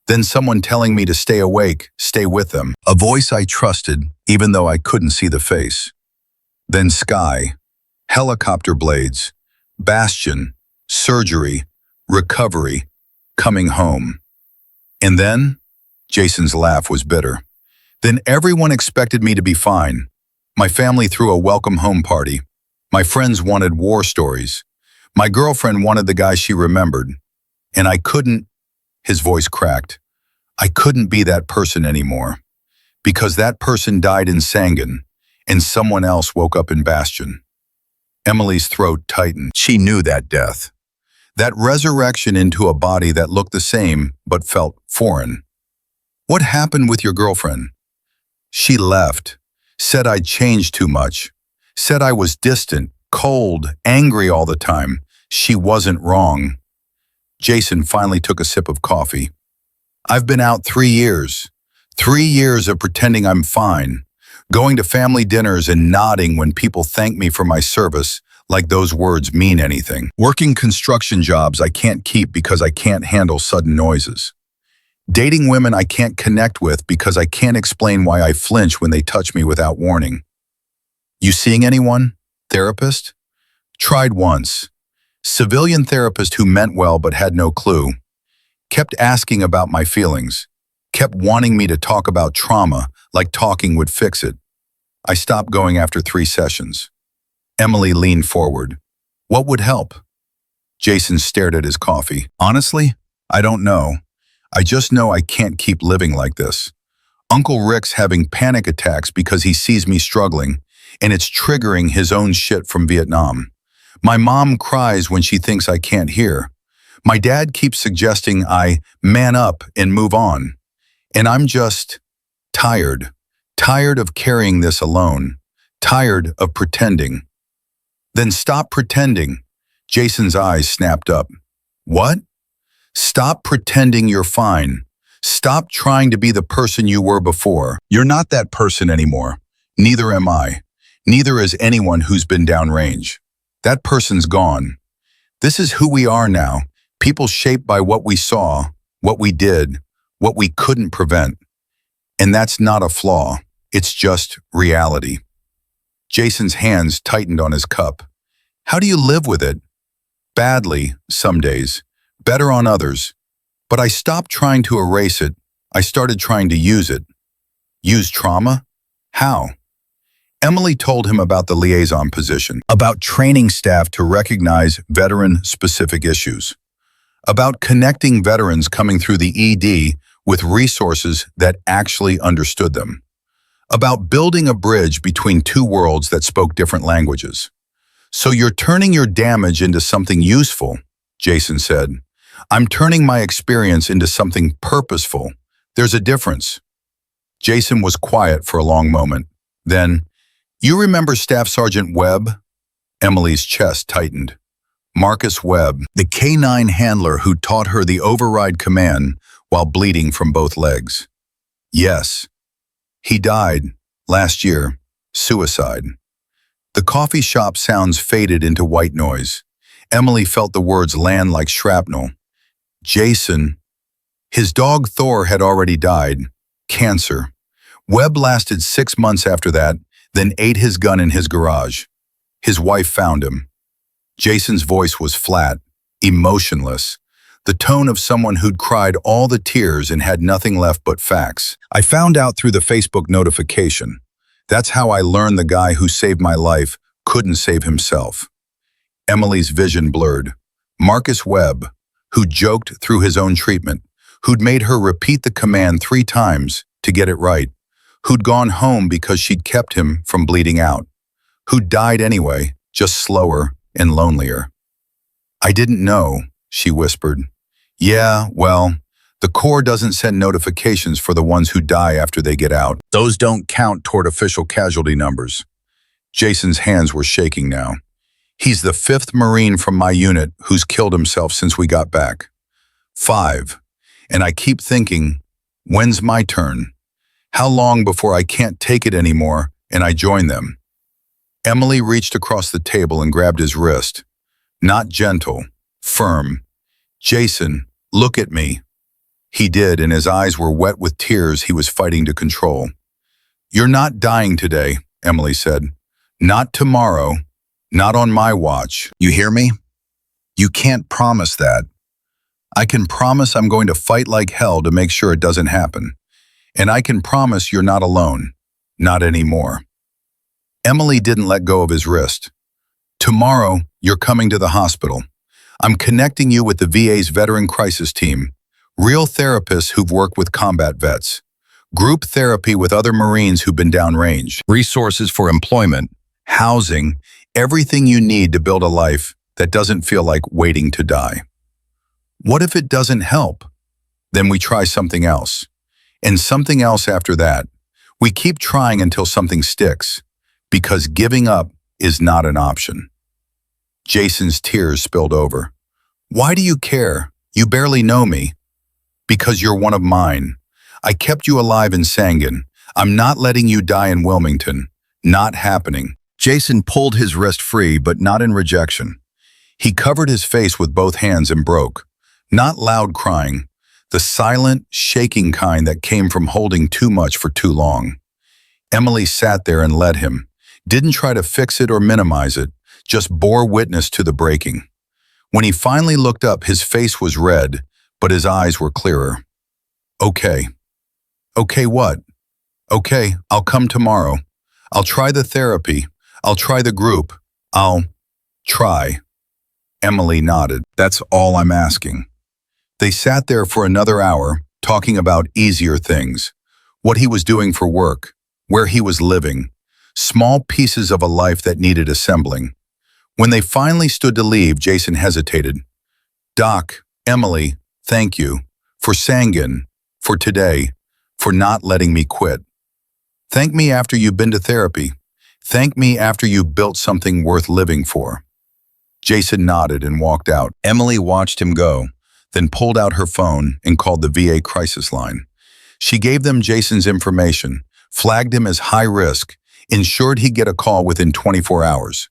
then someone telling me to stay awake, stay with them. A voice I trusted, even though I couldn't see the face. Then sky, helicopter blades, bastion, surgery, recovery, coming home. And then?" Jason's laugh was bitter. "Then everyone expected me to be fine. My family threw a welcome home party. My friends wanted war stories. My girlfriend wanted the guy she remembered. And I couldn't," his voice cracked, "I couldn't be that person anymore. Because that person died in Sangin, and someone else woke up in Bastion." Emily's throat tightened. She knew that death. That resurrection into a body that looked the same but felt foreign. "What happened with your girlfriend?" "She left. Said I'd changed too much. Said I was distant, cold, angry all the time. She wasn't wrong." Jason finally took a sip of coffee. "I've been out 3 years. 3 years of pretending I'm fine. Going to family dinners and nodding when people thank me for my service, like those words mean anything. Working construction jobs I can't keep because I can't handle sudden noises. Dating women I can't connect with because I can't explain why I flinch when they touch me without warning. You seeing anyone? Therapist? Tried once. Civilian therapist who meant well but had no clue. Kept asking about my feelings. Kept wanting me to talk about trauma, like talking would fix it. I stopped going after 3 sessions. Emily leaned forward. What would help? Jason stared at his coffee. Honestly, I don't know. I just know I can't keep living like this. Uncle Rick's having panic attacks because he sees me struggling, and it's triggering his own shit from Vietnam. My mom cries when she thinks I can't hear. My dad keeps suggesting I man up and move on. And I'm just tired. Tired of carrying this alone. Tired of pretending. Then stop pretending. Jason's eyes snapped up. What? Stop pretending you're fine. Stop trying to be the person you were before. You're not that person anymore. Neither am I. Neither is anyone who's been downrange. That person's gone. This is who we are now. People shaped by what we saw, what we did, what we couldn't prevent. And that's not a flaw. It's just reality. Jason's hands tightened on his cup. How do you live with it? Badly, some days. Better on others. But I stopped trying to erase it. I started trying to use it. Use trauma? How? Emily told him about the liaison position, about training staff to recognize veteran-specific issues, about connecting veterans coming through the ED with resources that actually understood them, about building a bridge between 2 worlds that spoke different languages. So you're turning your damage into something useful, Jason said. I'm turning my experience into something purposeful. There's a difference. Jason was quiet for a long moment. Then, you remember Staff Sergeant Webb? Emily's chest tightened. Marcus Webb, the K-9 handler who taught her the override command while bleeding from both legs. Yes. He died last year. Suicide. The coffee shop sounds faded into white noise. Emily felt the words land like shrapnel. Jason, his dog Thor had already died. Cancer. Webb lasted 6 months after that, then ate his gun in his garage. His wife found him. Jason's voice was flat, emotionless, the tone of someone who'd cried all the tears and had nothing left but facts. I found out through the Facebook notification. That's how I learned the guy who saved my life couldn't save himself. Emily's vision blurred. Marcus Webb, who joked through his own treatment, who'd made her repeat the command 3 times to get it right, who'd gone home because she'd kept him from bleeding out, who'd died anyway, just slower and lonelier. I didn't know, she whispered. Yeah, well, the Corps doesn't send notifications for the ones who die after they get out. Those don't count toward official casualty numbers. Jason's hands were shaking now. He's the 5th Marine from my unit who's killed himself since we got back. 5. And I keep thinking, when's my turn? How long before I can't take it anymore and I join them? Emily reached across the table and grabbed his wrist. Not gentle, firm. Jason, look at me. He did, and his eyes were wet with tears he was fighting to control. You're not dying today, Emily said. Not tomorrow. Not on my watch. You hear me? You can't promise that. I can promise I'm going to fight like hell to make sure it doesn't happen. And I can promise you're not alone. Not anymore. Emily didn't let go of his wrist. Tomorrow, you're coming to the hospital. I'm connecting you with the VA's Veteran Crisis Team, real therapists who've worked with combat vets, group therapy with other Marines who've been downrange, resources for employment, housing, everything you need to build a life that doesn't feel like waiting to die. What if it doesn't help? Then we try something else. And something else after that. We keep trying until something sticks, because giving up is not an option. Jason's tears spilled over. Why do you care? You barely know me. Because you're one of mine. I kept you alive in Sangin. I'm not letting you die in Wilmington. Not happening. Jason pulled his wrist free, but not in rejection. He covered his face with both hands and broke. Not loud crying, the silent, shaking kind that came from holding too much for too long. Emily sat there and led him, didn't try to fix it or minimize it, just bore witness to the breaking. When he finally looked up, his face was red, but his eyes were clearer. Okay. Okay, what? Okay, I'll come tomorrow. I'll try the therapy. I'll try the group. I'll try. Emily nodded. That's all I'm asking. They sat there for another hour, talking about easier things, what he was doing for work, where he was living, small pieces of a life that needed assembling. When they finally stood to leave, Jason hesitated. Doc, Emily, thank you, for Sangin, for today, for not letting me quit. Thank me after you've been to therapy. Thank me after you built something worth living for. Jason nodded and walked out. Emily watched him go, then pulled out her phone and called the VA crisis line. She gave them Jason's information, flagged him as high risk, ensured he'd get a call within 24 hours.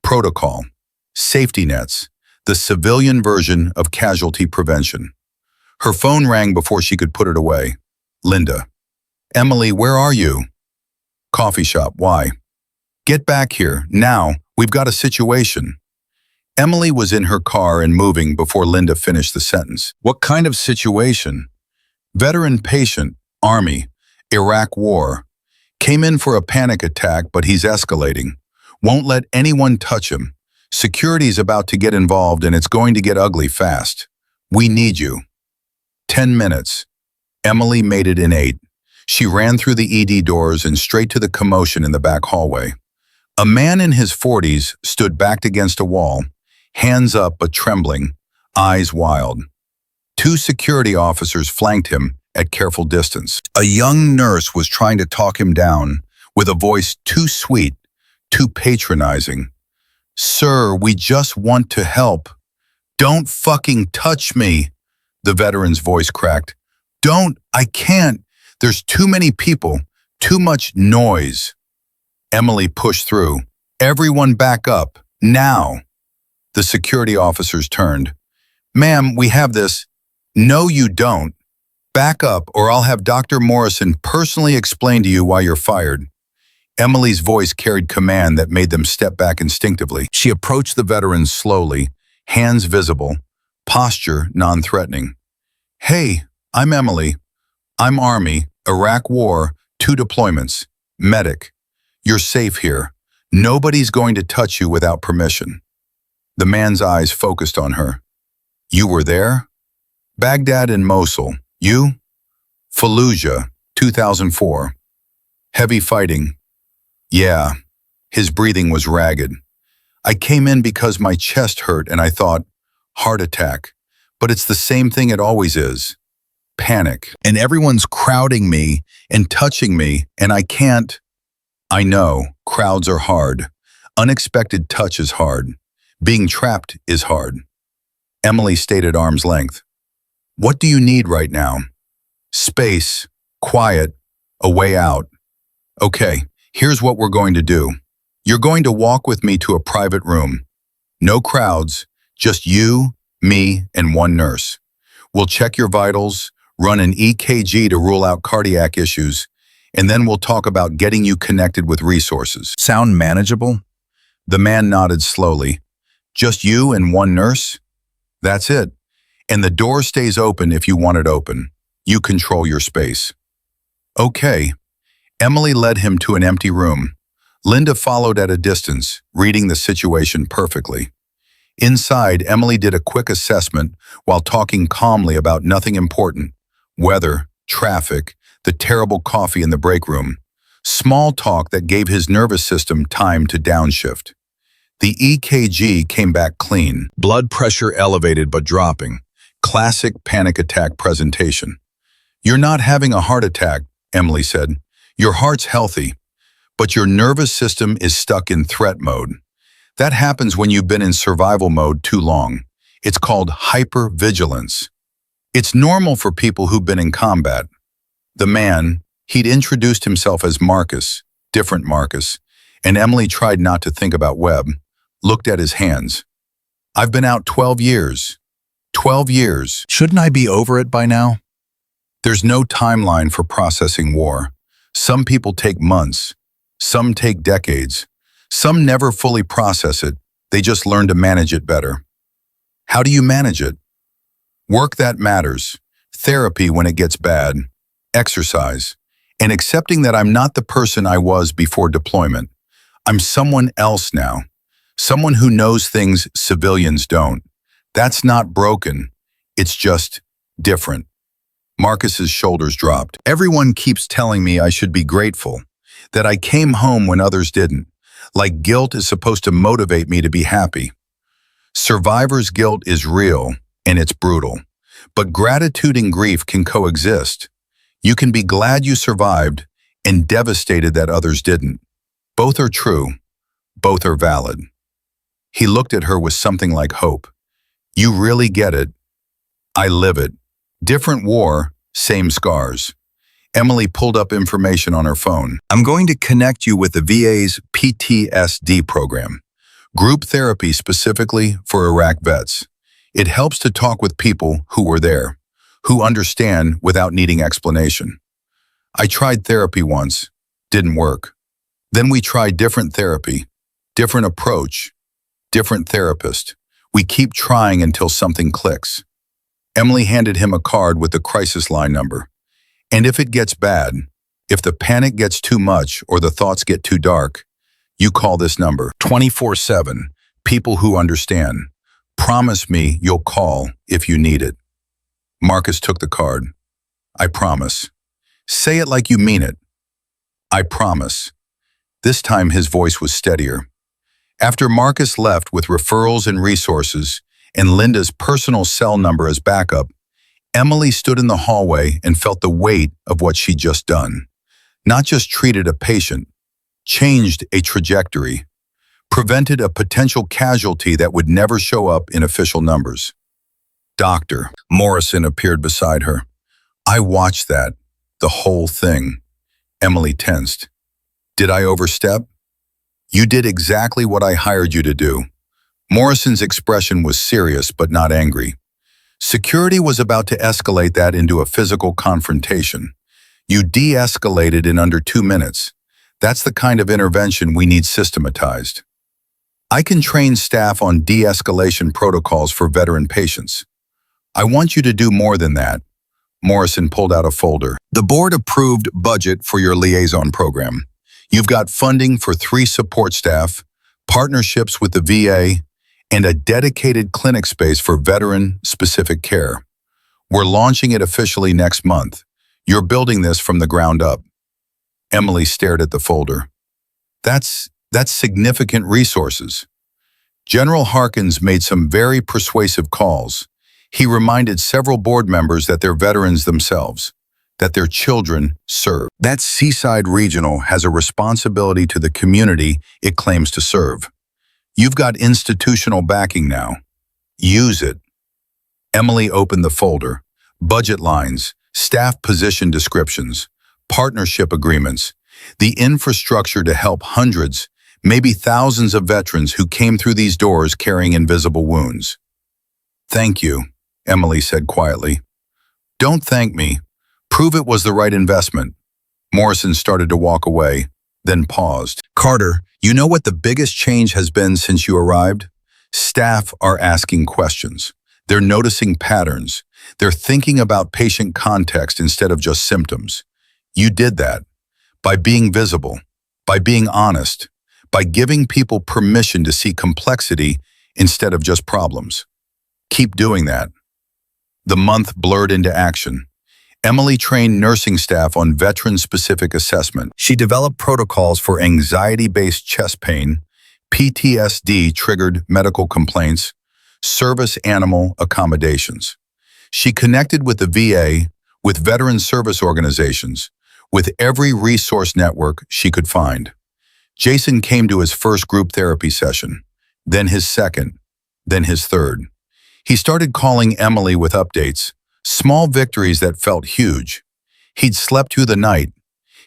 Protocol, safety nets, the civilian version of casualty prevention. Her phone rang before she could put it away. Linda. Emily, where are you? Coffee shop, why? Get back here, now, we've got a situation. Emily was in her car and moving before Linda finished the sentence. What kind of situation? Veteran patient, Army, Iraq War. Came in for a panic attack, but he's escalating. Won't let anyone touch him. Security's about to get involved and it's going to get ugly fast. We need you. 10 minutes. Emily made it in 8. She ran through the ED doors and straight to the commotion in the back hallway. A man in his 40s stood backed against a wall, hands up but trembling, eyes wild. 2 security officers flanked him at careful distance. A young nurse was trying to talk him down with a voice too sweet, too patronizing. Sir, we just want to help. Don't fucking touch me, the veteran's voice cracked. Don't, I can't. There's too many people, too much noise. Emily pushed through. Everyone back up, now. The security officers turned. Ma'am, we have this. No, you don't. Back up, or I'll have Dr. Morrison personally explain to you why you're fired. Emily's voice carried command that made them step back instinctively. She approached the veterans slowly, hands visible, posture non-threatening. Hey, I'm Emily. I'm Army, Iraq War, 2 deployments, medic. You're safe here. Nobody's going to touch you without permission. The man's eyes focused on her. You were there? Baghdad and Mosul. You? Fallujah, 2004. Heavy fighting. Yeah. His breathing was ragged. I came in because my chest hurt and I thought, heart attack. But it's the same thing it always is. Panic. And everyone's crowding me and touching me, and I can't. I know, crowds are hard. Unexpected touch is hard. Being trapped is hard. Emily stayed at arm's length. What do you need right now? Space, quiet, a way out. Okay, here's what we're going to do. You're going to walk with me to a private room. No crowds, just you, me, and one nurse. We'll check your vitals, run an EKG to rule out cardiac issues, and then we'll talk about getting you connected with resources. Sound manageable? The man nodded slowly. Just you and one nurse? That's it. And the door stays open if you want it open. You control your space. Okay. Emily led him to an empty room. Linda followed at a distance, reading the situation perfectly. Inside, Emily did a quick assessment while talking calmly about nothing important. Weather, traffic, the terrible coffee in the break room. Small talk that gave his nervous system time to downshift. The EKG came back clean. Blood pressure elevated but dropping. Classic panic attack presentation. You're not having a heart attack, Emily said. Your heart's healthy, but your nervous system is stuck in threat mode. That happens when you've been in survival mode too long. It's called hypervigilance. It's normal for people who've been in combat. The man, he'd introduced himself as Marcus, different Marcus, and Emily tried not to think about Webb, looked at his hands. I've been out 12 years. 12 years. Shouldn't I be over it by now? There's no timeline for processing war. Some people take months. Some take decades. Some never fully process it. They just learn to manage it better. How do you manage it? Work that matters. Therapy when it gets bad. Exercise. And accepting that I'm not the person I was before deployment. I'm someone else now. Someone who knows things civilians don't. That's not broken. It's just different. Marcus's shoulders dropped. Everyone keeps telling me I should be grateful, that I came home when others didn't, like guilt is supposed to motivate me to be happy. Survivor's guilt is real, and it's brutal. But gratitude and grief can coexist. You can be glad you survived and devastated that others didn't. Both are true. Both are valid. He looked at her with something like hope. You really get it. I live it. Different war, same scars. Emily pulled up information on her phone. I'm going to connect you with the VA's PTSD program, group therapy specifically for Iraq vets. It helps to talk with people who were there, who understand without needing explanation. I tried therapy once, didn't work. Then we tried different therapy, different approach, different therapist. We keep trying until something clicks. Emily handed him a card with the crisis line number. And if it gets bad, if the panic gets too much or the thoughts get too dark, you call this number. 24/7, people who understand. Promise me you'll call if you need it. Marcus took the card. I promise. Say it like you mean it. I promise. This time his voice was steadier. After Marcus left with referrals and resources and Linda's personal cell number as backup, Emily stood in the hallway and felt the weight of what she'd just done. Not just treated a patient, changed a trajectory, prevented a potential casualty that would never show up in official numbers. Dr. Morrison appeared beside her. I watched that, the whole thing. Emily tensed. Did I overstep? You did exactly what I hired you to do. Morrison's expression was serious but not angry. Security was about to escalate that into a physical confrontation. You de-escalated in under 2 minutes. That's the kind of intervention we need systematized. I can train staff on de-escalation protocols for veteran patients. I want you to do more than that. Morrison pulled out a folder. The board approved budget for your liaison program. You've got funding for 3 support staff, partnerships with the VA, and a dedicated clinic space for veteran-specific care. We're launching it officially next month. You're building this from the ground up. Emily stared at the folder. That's significant resources. General Harkins made some very persuasive calls. He reminded several board members that they're veterans themselves, that their children serve. That Seaside Regional has a responsibility to the community it claims to serve. You've got institutional backing now. Use it. Emily opened the folder. Budget lines, staff position descriptions, partnership agreements, the infrastructure to help hundreds, maybe thousands of veterans who came through these doors carrying invisible wounds. Thank you, Emily said quietly. Don't thank me. Prove it was the right investment. Morrison started to walk away, then paused. Carter, you know what the biggest change has been since you arrived? Staff are asking questions. They're noticing patterns. They're thinking about patient context instead of just symptoms. You did that by being visible, by being honest, by giving people permission to see complexity instead of just problems. Keep doing that. The month blurred into action. Emily trained nursing staff on veteran-specific assessment. She developed protocols for anxiety-based chest pain, PTSD-triggered medical complaints, service animal accommodations. She connected with the VA, with veteran service organizations, with every resource network she could find. Jason came to his first group therapy session, then his second, then his third. He started calling Emily with updates, small victories that felt huge. He'd slept through the night.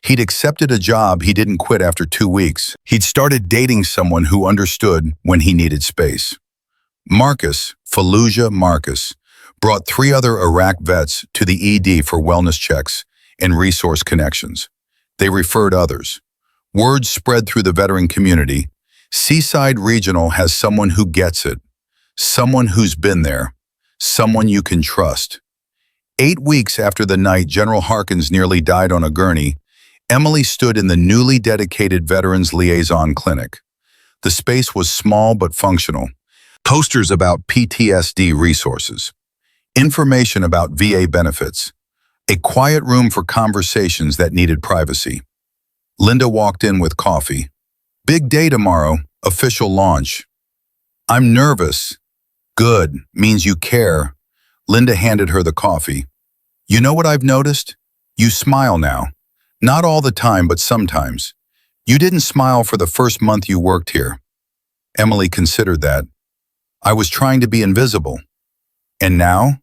He'd accepted a job he didn't quit after 2 weeks. He'd started dating someone who understood when he needed space. Fallujah Marcus, brought 3 other Iraq vets to the ED for wellness checks and resource connections. They referred others. Word spread through the veteran community. Seaside Regional has someone who gets it, someone who's been there, someone you can trust. 8 weeks after the night General Harkins nearly died on a gurney, Emily stood in the newly dedicated Veterans Liaison Clinic. The space was small but functional. Posters about PTSD resources, information about VA benefits, a quiet room for conversations that needed privacy. Linda walked in with coffee. Big day tomorrow, official launch. I'm nervous. Good, means you care. Linda handed her the coffee. You know what I've noticed? You smile now. Not all the time, but sometimes. You didn't smile for the first month you worked here. Emily considered that. I was trying to be invisible. And now?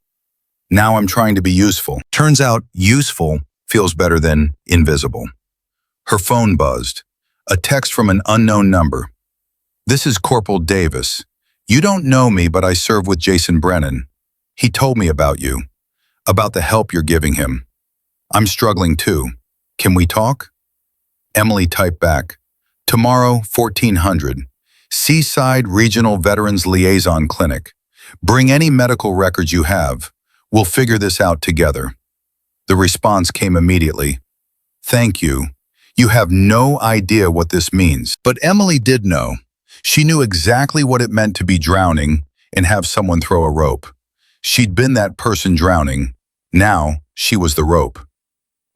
Now I'm trying to be useful. Turns out useful feels better than invisible. Her phone buzzed. A text from an unknown number. This is Corporal Davis. You don't know me, but I serve with Jason Brennan. He told me about you, about the help you're giving him. I'm struggling too. Can we talk? Emily typed back. Tomorrow, 1400. Seaside Regional Veterans Liaison Clinic. Bring any medical records you have. We'll figure this out together. The response came immediately. Thank you. You have no idea what this means. But Emily did know. She knew exactly what it meant to be drowning and have someone throw a rope. She'd been that person drowning. Now, she was the rope.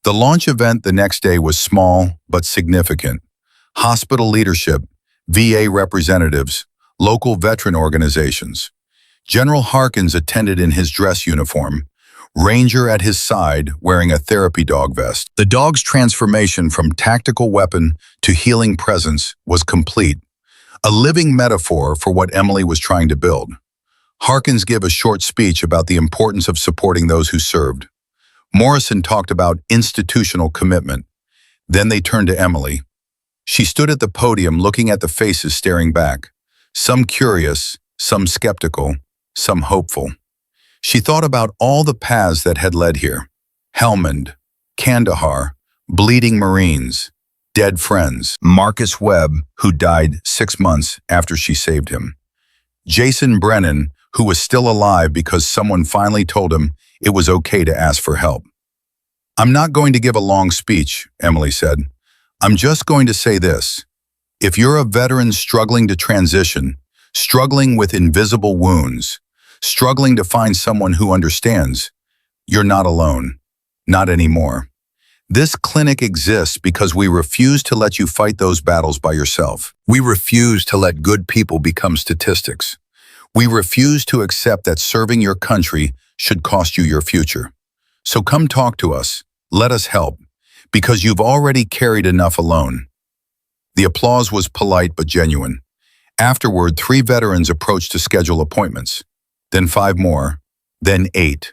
The launch event the next day was small but significant. Hospital leadership, VA representatives, local veteran organizations. General Harkins attended in his dress uniform, Ranger at his side wearing a therapy dog vest. The dog's transformation from tactical weapon to healing presence was complete, a living metaphor for what Emily was trying to build. Harkins gave a short speech about the importance of supporting those who served. Morrison talked about institutional commitment. Then they turned to Emily. She stood at the podium looking at the faces staring back, some curious, some skeptical, some hopeful. She thought about all the paths that had led here. Helmand, Kandahar, bleeding Marines, dead friends. Marcus Webb, who died 6 months after she saved him. Jason Brennan, who was still alive because someone finally told him it was okay to ask for help. "I'm not going to give a long speech," Emily said. "I'm just going to say this. If you're a veteran struggling to transition, struggling with invisible wounds, struggling to find someone who understands, you're not alone. Not anymore. This clinic exists because we refuse to let you fight those battles by yourself. We refuse to let good people become statistics. We refuse to accept that serving your country should cost you your future. So come talk to us. Let us help, because you've already carried enough alone." The applause was polite but genuine. Afterward, 3 veterans approached to schedule appointments, then 5 more, then 8.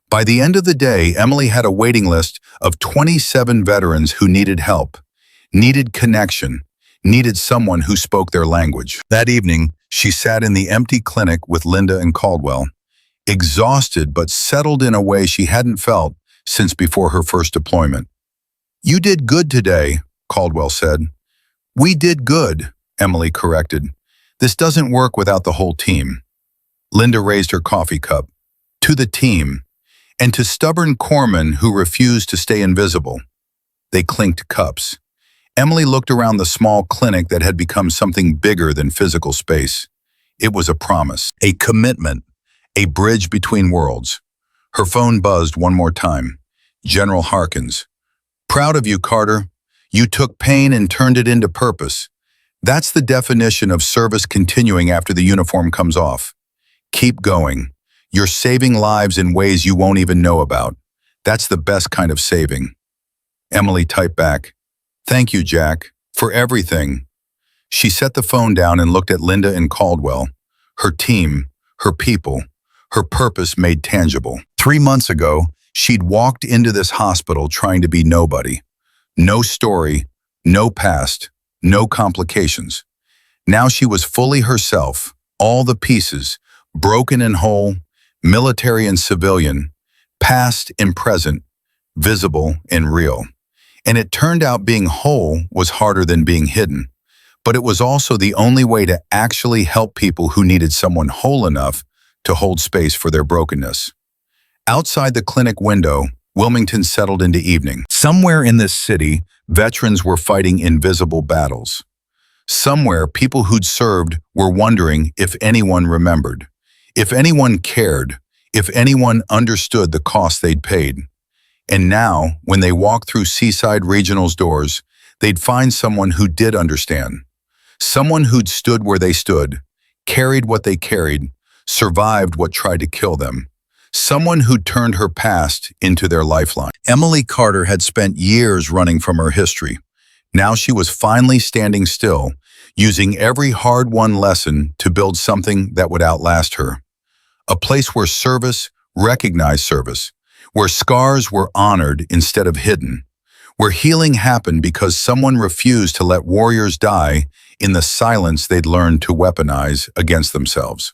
By the end of the day, Emily had a waiting list of 27 veterans who needed help, needed connection, needed someone who spoke their language. That evening, she sat in the empty clinic with Linda and Caldwell, exhausted but settled in a way she hadn't felt since before her first deployment. "You did good today," Caldwell said. "We did good," Emily corrected. "This doesn't work without the whole team." Linda raised her coffee cup. "To the team, and to stubborn corpsmen who refused to stay invisible." They clinked cups. Emily looked around the small clinic that had become something bigger than physical space. It was a promise, a commitment, a bridge between worlds. Her phone buzzed one more time. General Harkins. "Proud of you, Carter. You took pain and turned it into purpose. That's the definition of service continuing after the uniform comes off. Keep going. You're saving lives in ways you won't even know about. That's the best kind of saving." Emily typed back, "Thank you, Jack, for everything." She set the phone down and looked at Linda and Caldwell. Her team, her people, her purpose made tangible. 3 months ago, she'd walked into this hospital trying to be nobody. No story, no past, no complications. Now she was fully herself, all the pieces, broken and whole, military and civilian, past and present, visible and real. And it turned out being whole was harder than being hidden. But it was also the only way to actually help people who needed someone whole enough to hold space for their brokenness. Outside the clinic window, Wilmington settled into evening. Somewhere in this city, veterans were fighting invisible battles. Somewhere, people who'd served were wondering if anyone remembered, if anyone cared, if anyone understood the cost they'd paid. And now, when they walked through Seaside Regional's doors, they'd find someone who did understand. Someone who'd stood where they stood, carried what they carried, survived what tried to kill them. Someone who turned her past into their lifeline. Emily Carter had spent years running from her history. Now she was finally standing still, using every hard-won lesson to build something that would outlast her. A place where service recognized service, where scars were honored instead of hidden, where healing happened because someone refused to let warriors die in the silence they'd learned to weaponize against themselves.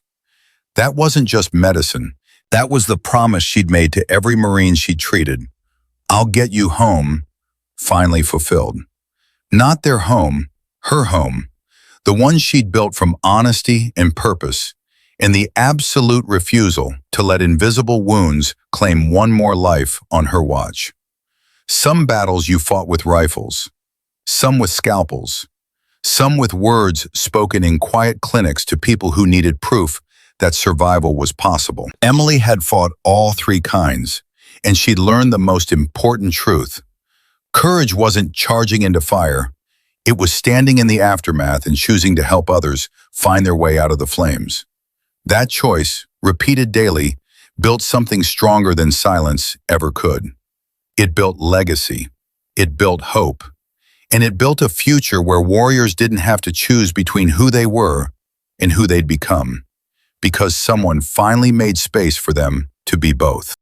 That wasn't just medicine. That was the promise she'd made to every Marine she'd treated. "I'll get you home," finally fulfilled. Not their home, her home. The one she'd built from honesty and purpose, and the absolute refusal to let invisible wounds claim one more life on her watch. Some battles you fought with rifles, some with scalpels, some with words spoken in quiet clinics to people who needed proof that survival was possible. Emily had fought all 3 kinds, and she'd learned the most important truth. Courage wasn't charging into fire. It was standing in the aftermath and choosing to help others find their way out of the flames. That choice, repeated daily, built something stronger than silence ever could. It built legacy. It built hope. And it built a future where warriors didn't have to choose between who they were and who they'd become, because someone finally made space for them to be both.